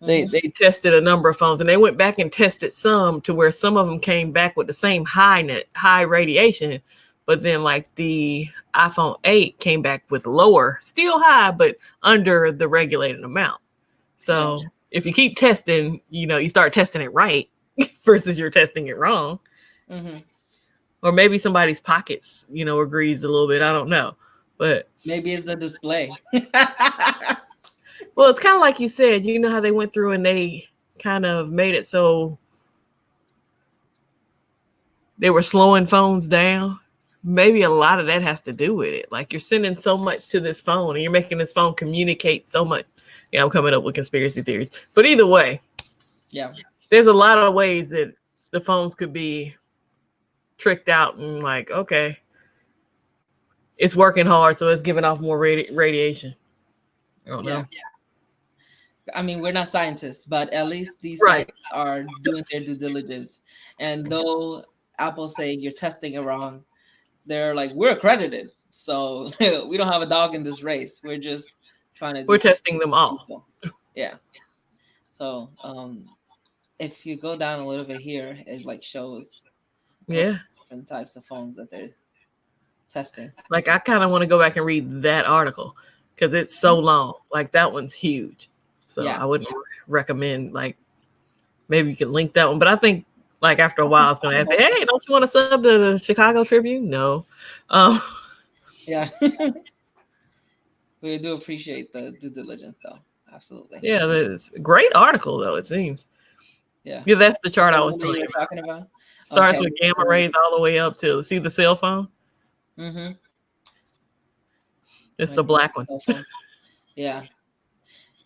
they tested a number of phones, and they went back and tested some to where some of them came back with the same high radiation, but then like the iPhone 8 came back with lower, still high, but under the regulated amount. So if you keep testing, you start testing it right versus you're testing it wrong. Mm-hmm. Or maybe somebody's pockets, were greased a little bit. I don't know. But maybe it's the display. well, it's kind of like you said, how they went through and they kind of made it so they were slowing phones down. Maybe a lot of that has to do with it. Like you're sending so much to this phone and you're making this phone communicate so much. Yeah, I'm coming up with conspiracy theories. But either way, yeah, there's a lot of ways that the phones could be tricked out and like, okay, it's working hard, so it's giving off more radiation. I don't know. I mean, we're not scientists, but at least these Right. sites are doing their due diligence. And though Apple's saying you're testing it wrong, they're like, we're accredited. So we don't have a dog in this race. We're just trying to We're testing them all. people. Yeah. So if you go down a little bit here, it like shows different types of phones that they're testing. Like I kind of want to go back and read that article because it's so long. Like that one's huge. So I wouldn't recommend, like, maybe you can link that one. But I think like after a while, it's going to ask, hey, don't you want to sub to the Chicago Tribune? No. Yeah. We do appreciate the due diligence, though. Absolutely. Yeah, it's a great article, though, it seems. Yeah, that's the chart I was talking about. Starts with gamma rays all the way up to see the cell phone. Mm-hmm. It's the black one. Yeah.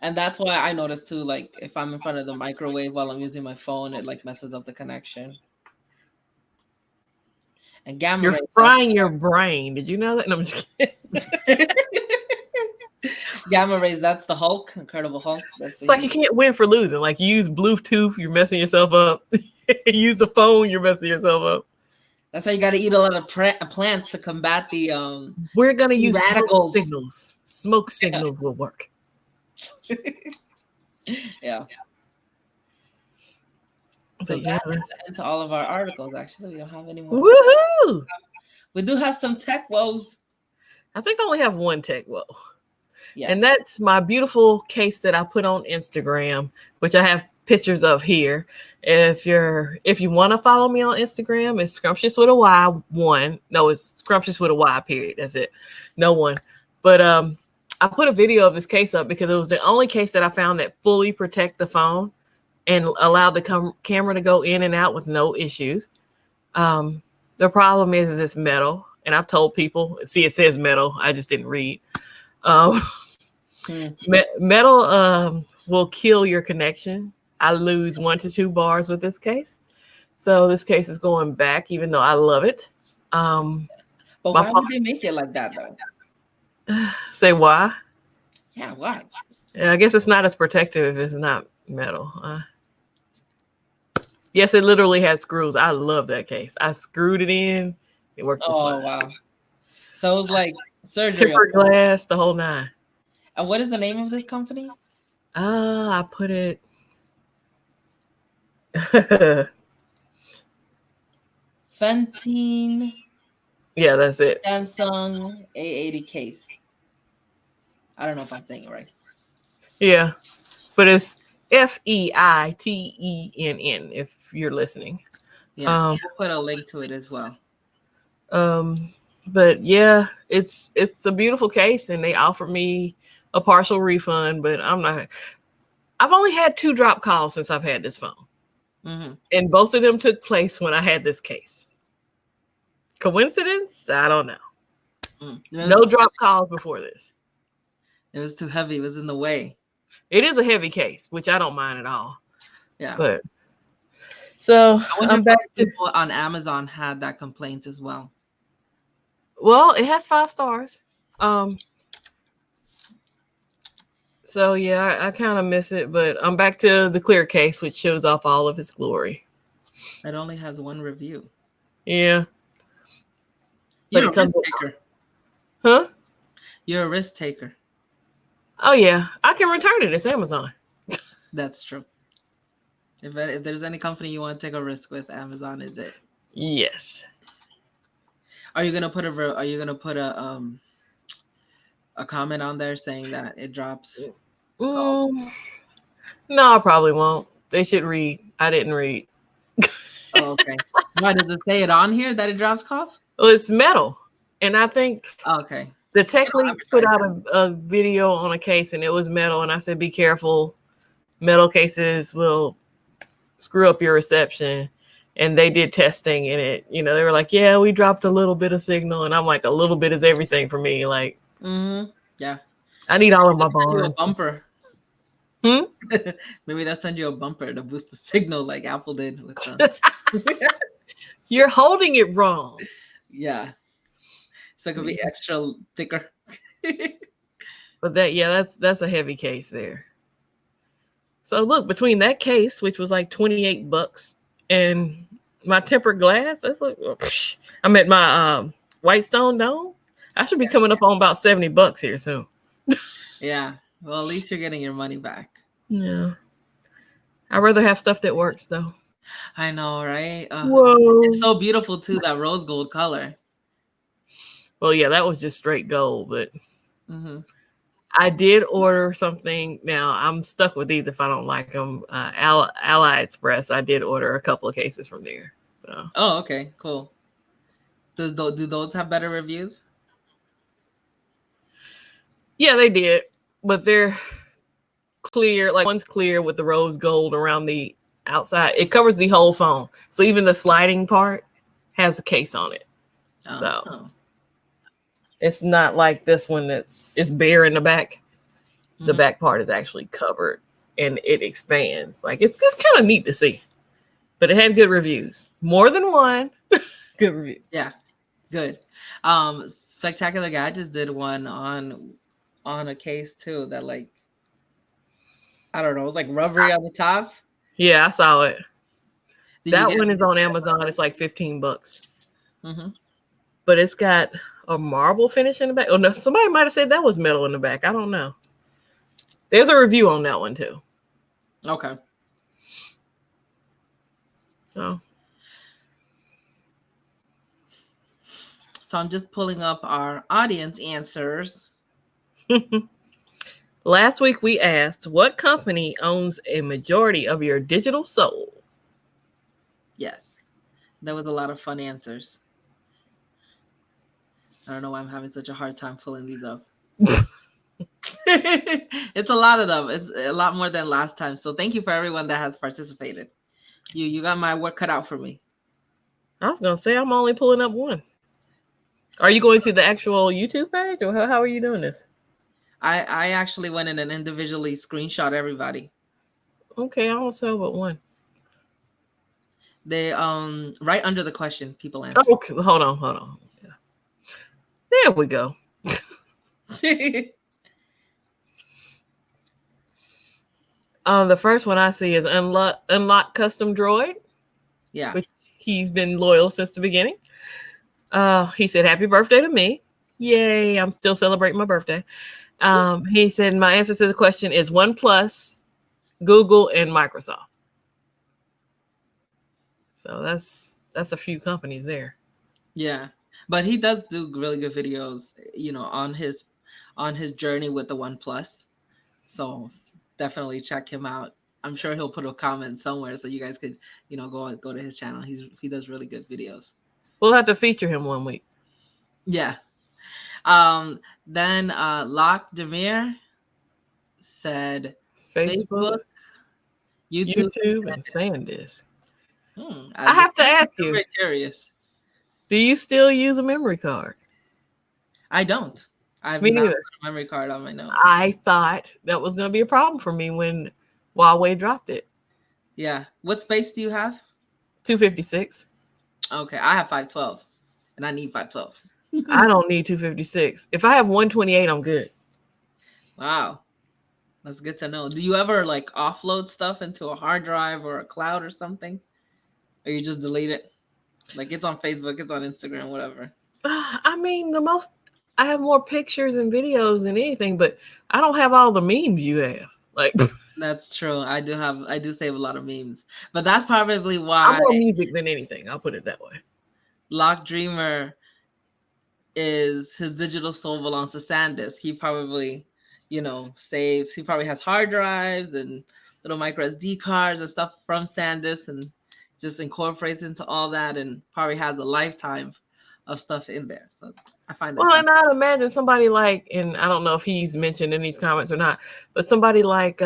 And that's why I noticed too, like if I'm in front of the microwave while I'm using my phone, it like messes up the connection. And gamma You're rays frying your brain. Did you know that? No, I'm just kidding. Gamma rays, that's the Hulk, Incredible Hulk. It's like you can't win for losing. Like you use Bluetooth, you're messing yourself up. Use the phone, you're messing yourself up. That's why you got to eat a lot of plants to combat the We're gonna use radicals. Smoke signals. Smoke signals will work. Yeah. So But that's into all of our articles. Actually, we don't have any more. Woohoo! We do have some tech woes. I think I only have one tech woe. Yes. And that's my beautiful case that I put on Instagram, which I have pictures of here. If you want to follow me on Instagram, it's scrumptious with a Y one. No, it's scrumptious with a Y, period. That's it. No one. But I put a video of this case up because it was the only case that I found that fully protect the phone and allowed the camera to go in and out with no issues. The problem is it's metal. And I've told people, see, it says metal. I just didn't read. Metal will kill your connection. I lose 1 to 2 bars with this case. So this case is going back, even though I love it. But why would they make it like that, though? Say why? Yeah, why? Yeah, I guess it's not as protective if it's not metal. Yes, it literally has screws. I love that case. I screwed it in. It worked just fine. Oh, wow. So it was like surgery. Tempered glass, the whole 9. And what is the name of this company? I put it. Feitenn. Yeah, that's it. Samsung A80 case. I don't know if I'm saying it right. Yeah, but it's Feitenn if you're listening. Yeah, we'll put a link to it as well. But yeah, it's a beautiful case, and they offered me a partial refund, but I've only had 2 drop calls since I've had this phone. Mm-hmm. And both of them took place when I had this case. Coincidence? I don't know. No drop calls before this. It was too heavy. It was in the way. It is a heavy case, which I don't mind at all. Yeah. But so I'm back to people on Amazon had that complaint as well. Well, it has 5 stars. So yeah, I kind of miss it, but I'm back to the clear case, which shows off all of its glory. It only has 1 review. Yeah. You're a risk taker. Huh? You're a risk taker. Oh yeah, I can return it. It's Amazon. That's true. If there's any company you want to take a risk with, Amazon is it. Yes. Are you gonna put a comment on there saying that it drops? No, I probably won't. They should read. I didn't read. Oh, okay. Why does it say it on here that it drops costs? Well, it's metal, and I think Oh, okay. the Tech It'll Leaks put advertise. out a video on a case, and it was metal. And I said, "Be careful. Metal cases will screw up your reception." And they did testing in it. You know, they were like, "Yeah, we dropped a little bit of signal," and I'm like, "A little bit is everything for me. Like, Yeah. I need all of my Maybe they'll send you a bonds." bumper. Hmm? Maybe they'll send you a bumper to boost the signal like Apple did with the. You're holding it wrong. Yeah. So it could be extra thicker. But that's a heavy case there. So look, between that case, which was like $28, and my tempered glass, that's like I'm at my White Stone Dome. I should be coming up on about $70 here soon. Yeah. Well, at least you're getting your money back. Yeah. I'd rather have stuff that works though. I know, right? Whoa. It's so beautiful too, that rose gold color. Well, yeah, that was just straight gold, but Mm-hmm. I did order something. Now I'm stuck with these if I don't like them. Ally Express. I did order a couple of cases from there. So. Oh, okay, cool. Do those have better reviews? Yeah, they did, but they're clear. Like one's clear with the rose gold around the outside. It covers the whole phone, so even the sliding part has a case on it. Oh. So it's not like this one it's bare in the back. The back part is actually covered and it expands. Like it's kind of neat to see. But it had good reviews. More than one. Good reviews. Yeah, good. Spectacular Gadgets did one on a case too that like I don't know, it was like rubbery on the top. Yeah, I saw it. That Did one is on Amazon. It's like $15. Mm-hmm. But it's got a marble finish in the back. Oh no, somebody might have said that was metal in the back. I don't know. There's a review on that one too. Okay. So I'm just pulling up our audience answers. last week we asked, what company owns a majority of your digital soul? Yes. There was a lot of fun answers. I don't know why I'm having such a hard time pulling these up. It's a lot of them. It's a lot more than last time. So thank you for everyone that has participated. You got my work cut out for me. I was gonna say I'm only pulling up one. Are you going to the actual YouTube page, or how are you doing this? I actually went in and individually screenshot everybody. Okay, I don't sell but one. They right under the question people answer. Oh, okay, hold on. Yeah. There we go. The first one I see is Unlock Custom Droid. Yeah. Which he's been loyal since the beginning. He said, "Happy birthday to me." Yay, I'm still celebrating my birthday. He said, "My answer to the question is OnePlus, Google, and Microsoft." So that's a few companies there. Yeah. But he does do really good videos, on his journey with the OnePlus. So definitely check him out. I'm sure he'll put a comment somewhere so you guys could, go to his channel. He does really good videos. We'll have to feature him one week. Yeah. Then Locke Demir said Facebook, YouTube, and SanDisk. I have to ask you. I'm very curious. Do you still use a memory card? I don't. I've Me not neither. put a memory card on my note. I thought that was going to be a problem for me when Huawei dropped it. Yeah. What space do you have? 256. Okay, I have 512, and I need 512. I don't need 256. If I have 128, I'm good. Wow. That's good to know. Do you ever like offload stuff into a hard drive or a cloud or something? Or you just delete it? Like it's on Facebook, it's on Instagram, whatever. I mean, I have more pictures and videos than anything, but I don't have all the memes you have. Like that's true. I do save a lot of memes. But that's probably why I'm more music than anything. I'll put it that way. Lock Dreamer is his digital soul belongs to SanDisk. He probably, saves. He probably has hard drives and little micro SD cards and stuff from SanDisk and just incorporates into all that and probably has a lifetime of stuff in there. So I find that. Well, and I'd imagine somebody like, and I don't know if he's mentioned in these comments or not, but somebody like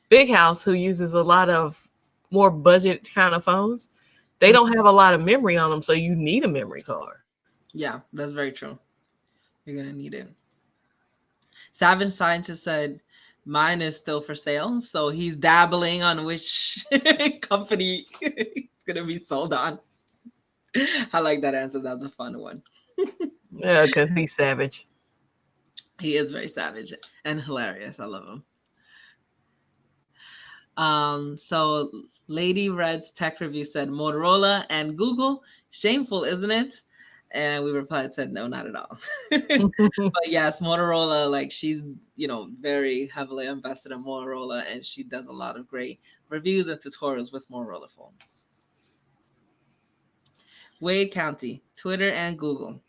Big House who uses a lot of more budget kind of phones, they don't have a lot of memory on them, so you need a memory card. Yeah, that's very true. You're gonna need it. Savage Scientist said mine is still for sale, so he's dabbling on which company it's gonna be sold on. I like that answer. That's a fun one. Yeah, because he's savage. He is very savage and hilarious. I love him. So Lady Red's tech review said Motorola and Google. Shameful, isn't it? And we replied, said no, not at all. But yes, Motorola, like she's, very heavily invested in Motorola, and she does a lot of great reviews and tutorials with Motorola phones. Wade County, Twitter and Google.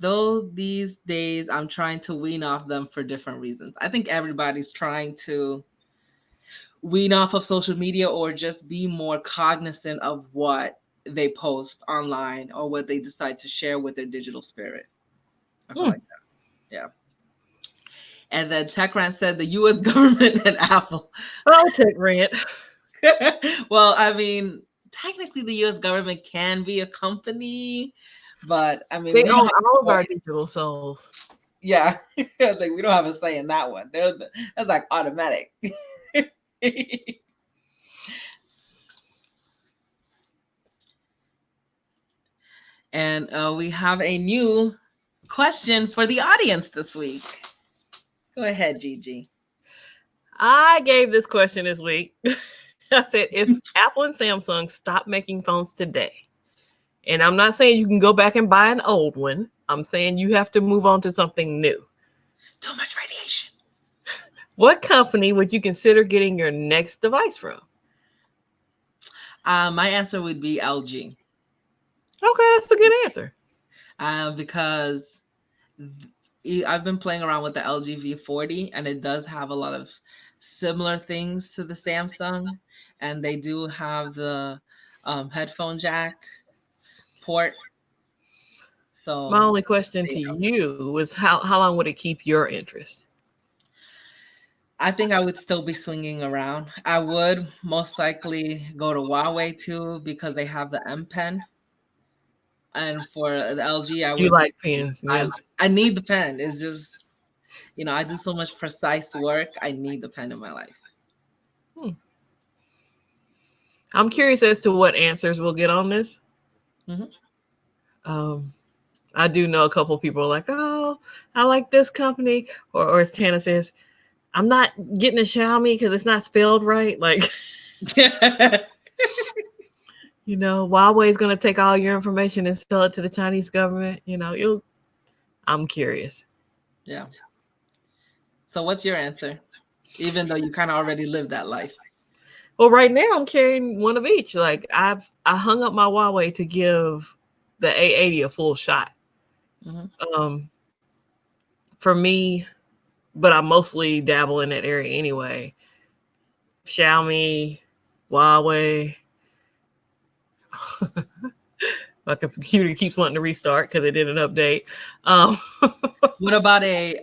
Though these days I'm trying to wean off them for different reasons. I think everybody's trying to wean off of social media or just be more cognizant of what they post online or what they decide to share with their digital spirit. I feel like that. Yeah. And then Tech Rant said the U.S. government and Apple. Oh, Tech Rant. Well, I mean, technically the U.S. government can be a company, but I mean, they own all of our digital souls. Yeah, like we don't have a say in that one. That's like automatic. And we have a new question for the audience this week. Go ahead, Gigi. I gave this question this week. I said, if Apple and Samsung stop making phones today, and I'm not saying you can go back and buy an old one, I'm saying you have to move on to something new. Too much radiation. What company would you consider getting your next device from? My answer would be LG. Okay, that's a good answer. Because I've been playing around with the LG V40, and it does have a lot of similar things to the Samsung, and they do have the headphone jack port. So my only question to you was how long would it keep your interest? I think I would still be swinging around. I would most likely go to Huawei too because they have the M Pen. And for the LG, you like pens. Yeah. I need the pen. It's just, I do so much precise work. I need the pen in my life. I'm curious as to what answers we'll get on this. Mm-hmm. I do know a couple of people are like, oh, I like this company. Or as Tana says, I'm not getting a Xiaomi because it's not spelled right. Like, Huawei is going to take all your information and sell it to the Chinese government. I'm curious. Yeah. So what's your answer? Even though you kind of already lived that life. Well, right now I'm carrying one of each. Like I hung up my Huawei to give the A80 a full shot. Mm-hmm. For me, but I mostly dabble in that area anyway. Xiaomi, Huawei. My computer keeps wanting to restart because it did an update. What about I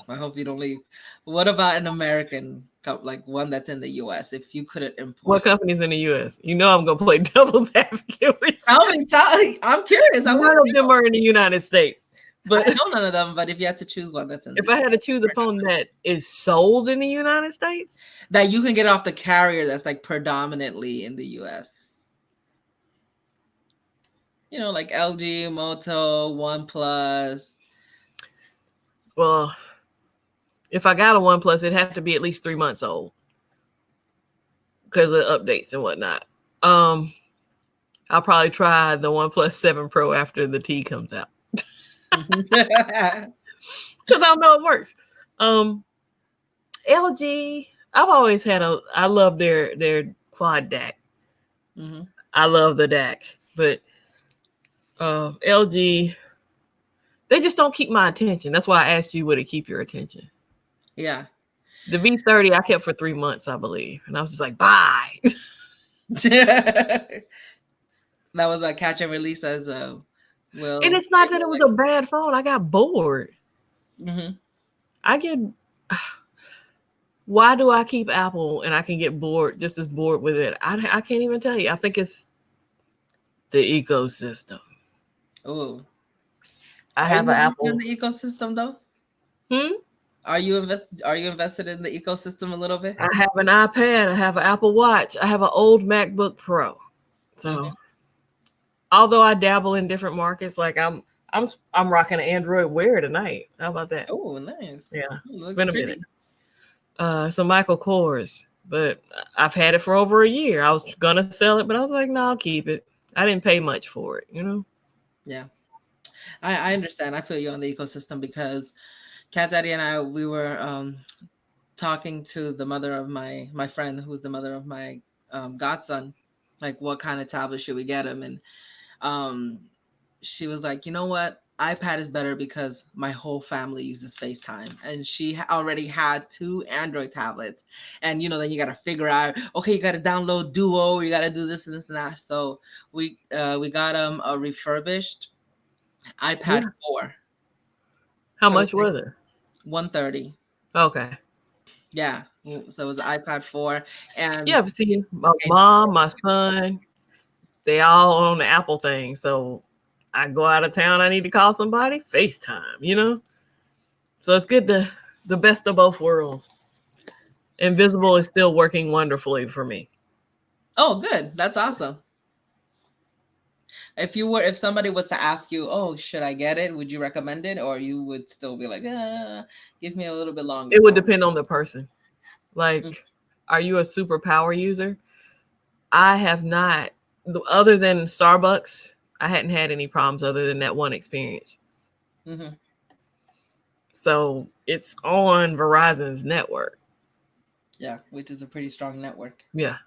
hope you don't leave. What about an American, like one that's in the U.S. if you couldn't import? What company's in the U.S.? I'm going to play devil's advocate with you. I'm curious. None of them are in the United States. But I know none of them. But if you had to choose one that's in, if I had to choose a phone that is sold in the United States, that you can get off the carrier that's like predominantly in the U.S. Like LG, Moto, OnePlus. Well, if I got a OnePlus, it'd have to be at least 3 months old because of updates and whatnot. I'll probably try the OnePlus 7 Pro after the T comes out. Because I know it works. LG, I've always had I love their quad DAC. Mm-hmm. I love the DAC, but LG, they just don't keep my attention. That's why I asked you, would it keep your attention? Yeah. The V30 I kept for 3 months, I believe. And I was just like, bye. That was a catch and release as And Will. it's not that it was a bad phone. I got bored. Mm-hmm. I get why do I keep Apple and I can get bored just as bored with it? I can't even tell you. I think it's the ecosystem. Oh, I are have an you in Apple. the ecosystem though? Hmm? Are you invested in the ecosystem a little bit? I have an iPad. I have an Apple Watch. I have an old MacBook Pro. So Mm-hmm. although I dabble in different markets, like I'm rocking an Android Wear tonight. How about that? Oh, nice. Yeah, It it's looks been a minute. pretty. So Michael Kors, but I've had it for over a year. I was gonna sell it, but I was like, no, I'll keep it. I didn't pay much for it, you know. Yeah, I understand. I feel you on the ecosystem because Cat Daddy and I we were talking to the mother of my friend who's the mother of my godson, like what kind of tablet should we get him, and um she was like, you know what, iPad is better because my whole family uses FaceTime, and she already had two Android tablets, and then you got to figure out, okay, you got to download Duo, you got to do this and this and that. So we got a refurbished iPad Yeah. 4 How for much like was it? 130. Okay. Yeah, so it was an iPad 4, and Yeah, but see, my it's mom, my son, they all on the Apple thing. So I go out of town, I need to call somebody, FaceTime, you know? So it's good to the best of both worlds. Invisible is still working wonderfully for me. oh, good, that's awesome. If somebody was to ask you, oh, should I get it, would you recommend it, or you would still be like, give me a little bit longer It would time? depend on the person. Mm, Like, are you a super power user? I have not, other than Starbucks, I hadn't had any problems other than that one experience. mm-hmm. So it's on Verizon's network. Yeah, which is a pretty strong network. Yeah.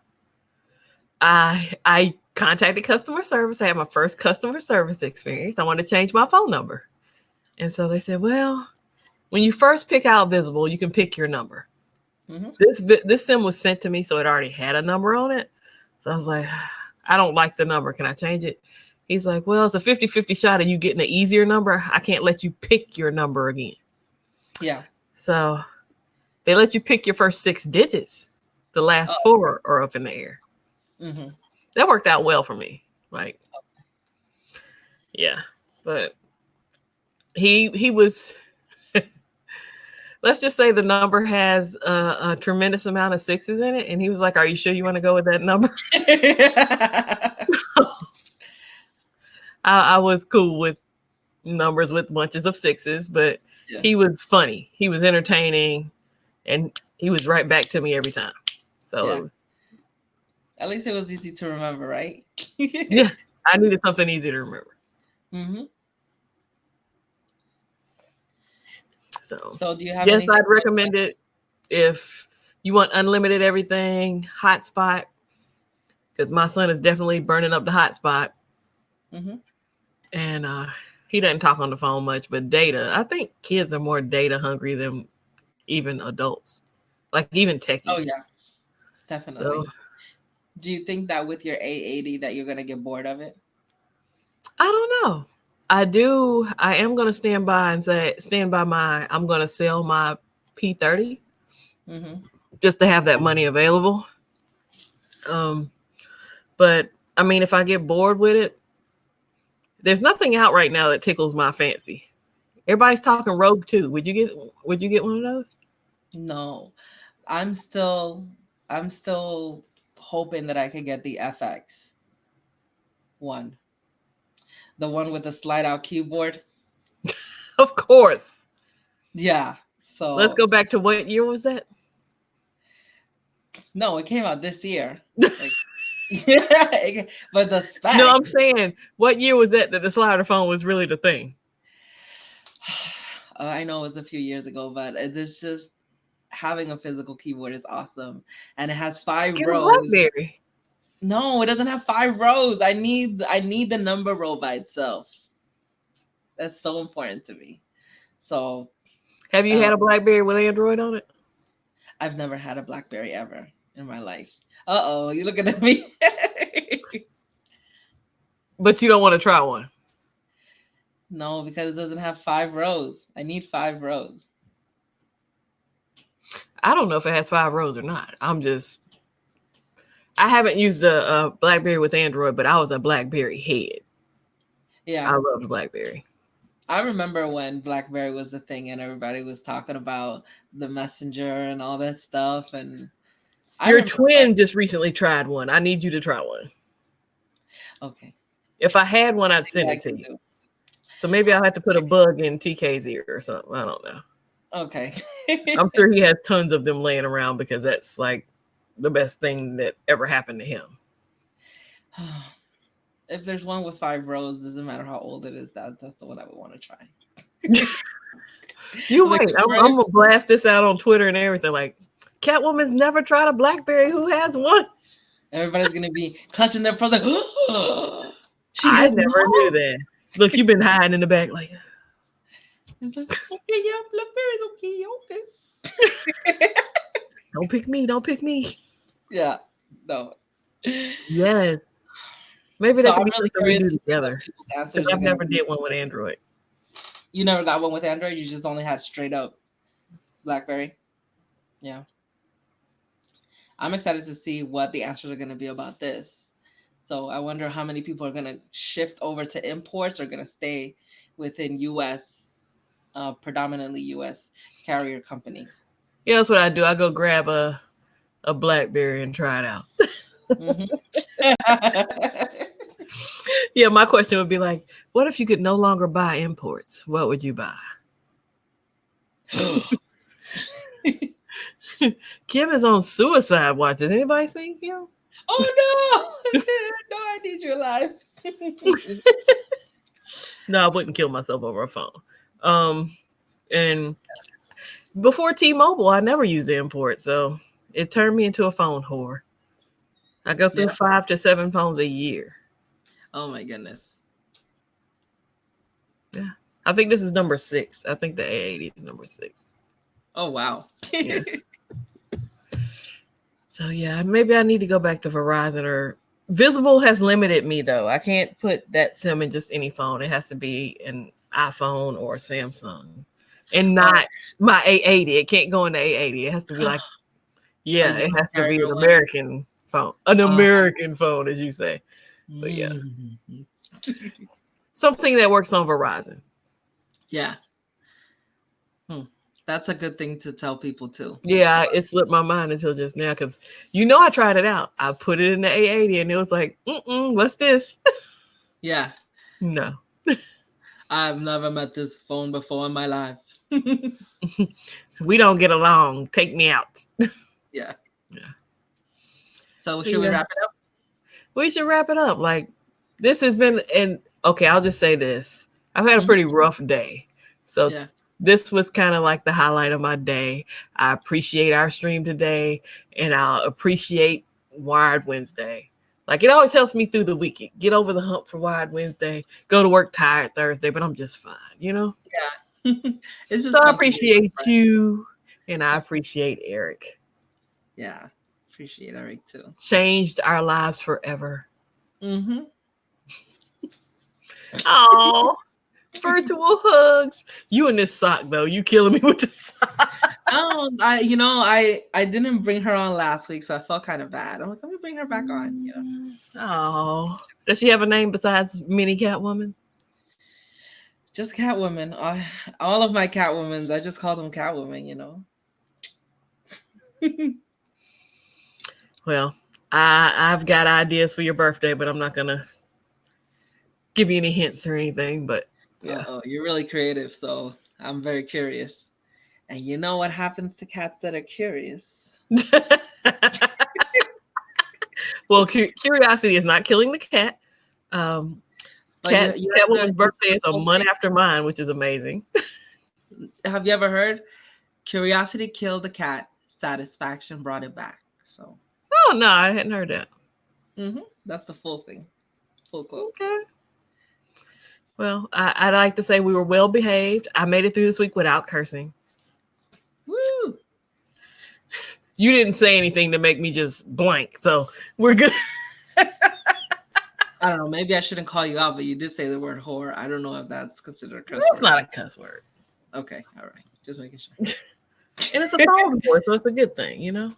I contacted customer service. I had my first customer service experience. I wanted to change my phone number. And so they said, well, when you first pick out Visible, you can pick your number. Mm-hmm. This SIM was sent to me, so it already had a number on it. So I was like, I don't like the number. Can I change it? He's like, well, it's a 50-50 shot of you getting an easier number. I can't let you pick your number again. Yeah. So they let you pick your first 6 digits. The last Oh. 4 are up in the air. Mm-hmm. That worked out well for me. Like, yeah. But he was let's just say the number has a tremendous amount of 6s in it. And he was like, are you sure you want to go with that number? I was cool with numbers with bunches of 6s, but Yeah. he was funny. He was entertaining, and he was right back to me every time. So Yeah. it was, At least it was easy to remember, right? yeah, I needed something easy to remember. Mm-hmm. So So do you have yes, anything? I'd recommend it if you want unlimited everything, hotspot, because my son is definitely burning up the hotspot. Mm-hmm. And he doesn't talk on the phone much, but data. I think kids are more data hungry than even adults, like even Oh techies. yeah, So definitely. Do you think that with your A80 that you're gonna get bored of it? I don't know. I do. I am going to stand by my. I'm going to sell my P30 Mm-hmm. just to have that money available. Um, but I mean, if I get bored with it, there's nothing out right now that tickles my fancy. Everybody's talking Rogue 2. Would you get one of those? No, I'm still I'm still hoping that I could get the FX one, the one with the slide out keyboard. Of course. Yeah. Let's So go back to what year was that? no, it came out this year. Like, yeah, but the No, I'm specs. saying what year was that the slider phone was really the thing? I know it was a few years ago, but it's just having a physical keyboard is awesome, and it has 5 rows. Get a BlackBerry. No, it doesn't have 5 rows. I need the number row by itself. That's so important to me. So Have you uh, had a BlackBerry with Android on it? I've never had a BlackBerry ever in my life. Uh-oh, you looking at me? But you don't want to try one. No, because it doesn't have 5 rows. I need 5 rows. I don't know if it has 5 rows or not. I haven't used a BlackBerry with Android, but I was a BlackBerry head. Yeah. I loved BlackBerry. I remember when BlackBerry was the thing and everybody was talking about the messenger and all that stuff. And I Your remember twin just recently tried one. I need you to try one. okay. If I had one, I'd See send what I it to can you. do. So maybe I'll have to put a bug in TK's ear or something. I don't know. Okay. I'm sure he has tons of them laying around because that's like the best thing that ever happened to him. If there's one with 5 rows, doesn't matter how old it is, that's the one I would want to try. You Like wait. the I'm first, gonna blast this out on Twitter and everything. Like, Catwoman's never tried a BlackBerry. Who has one? everybody's gonna be clutching their phones like, she I has never knew one. that. Look, you've been hiding in the back, like. It's like, okay, yeah, BlackBerry's okay. Don't pick me. Don't pick me. Yeah, no. Yes. Maybe So that could I'm be really something we curious do to see what together. people's Because answers are I've gonna never be. did one with Android. You never got one with Android. You just only had straight up BlackBerry. Yeah, I'm excited to see what the answers are gonna be about this. So I wonder how many people are gonna shift over to imports or gonna stay within U.S. Predominantly U.S. carrier companies. Yeah, that's what I do. I go grab a BlackBerry and try it out. Hmm. Yeah, my question would be like, what if you could no longer buy imports? What would you buy? Kim is on suicide watch. Has anybody seen Kim? Oh no! No, I need your life. No, I wouldn't kill myself over a phone. And before T-Mobile, I never used the import, so it turned me into a phone whore. I go through Yeah. 5 to 7 phones a year. Oh my goodness. Yeah, I think this is number 6. I think the A80 is number 6. Oh wow. Yeah. So yeah, maybe I need to go back to Verizon or Visible has limited me though. I can't put that SIM in just any phone. It has to be an iPhone or a Samsung, and Oh, not my A80. It can't go in the A80. It has to be like a yeah, it unique has to be carrier an one. American phone, an American phone, as you say. But yeah, Mhm. something that works on Verizon. Yeah. Hmm. That's a good thing to tell people too. Yeah, it slipped my mind until just now because I tried it out. I put it in the A80 and it was like, what's this? Yeah. No. I've never met this phone before in my life. We don't get along. Take me out. Yeah. Yeah. So should we Yeah. wrap it up? We should wrap it up. Like, this has been, and okay, I'll just say this. I've had a Mhm. pretty rough day. So Yeah. this was kind of like the highlight of my day. I appreciate our stream today, and I'll appreciate Wired Wednesday. Like, it always helps me through the week. Get over the hump for Wired Wednesday. Go to work tired Thursday, but I'm just fine, Yeah. It's just So I fun to be with appreciate friends. you, and I appreciate Eric. Yeah. Appreciate Eric too. Changed our lives forever. Mm-hmm. Oh, virtual hugs. You and this sock though. You killing me with the sock. Oh, I didn't bring her on last week, so I felt kind of bad. I'm like, let me bring her back on. Oh, does she have a name besides Mini Catwoman? Just Catwoman. All of my Catwomans, I just call them Catwoman. Well, I've got ideas for your birthday, but I'm not gonna give you any hints or anything. But yeah. Oh, you're really creative, so I'm very curious. And you know what happens to cats that are curious? Well, curiosity is not killing the cat. But you have Catwoman's to. birthday is a month after mine, which is amazing. Have you ever heard? Curiosity killed the cat. Satisfaction brought it back. So, Oh no, I hadn't heard that. that's the full thing, full quote. Okay. Well, I'd like to say we were well behaved. I made it through this week without cursing. Woo! You didn't say anything to make me just blank, so we're good. I don't know. Maybe I shouldn't call you out, but you did say the word whore. I don't know if that's considered a curse It's word. not a cuss word. Okay, all right. Just making sure. And it's a phone whore, so it's a good thing, you know?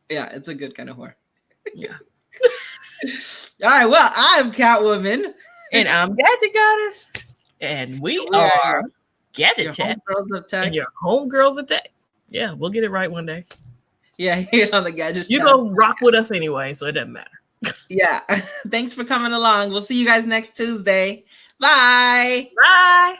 Yeah, it's a good kind of whore. Yeah. All right, well, I'm Catwoman. And I'm Gadget Goddess. And we are Gadget Chat. Homegirls of Tech. And your homegirls of tech. Yeah, we'll get it right one day. Yeah, here on the Gadget You Chat. go rock with us anyway, so it doesn't matter. Yeah. Thanks for coming along. We'll see you guys next Tuesday. Bye. Bye.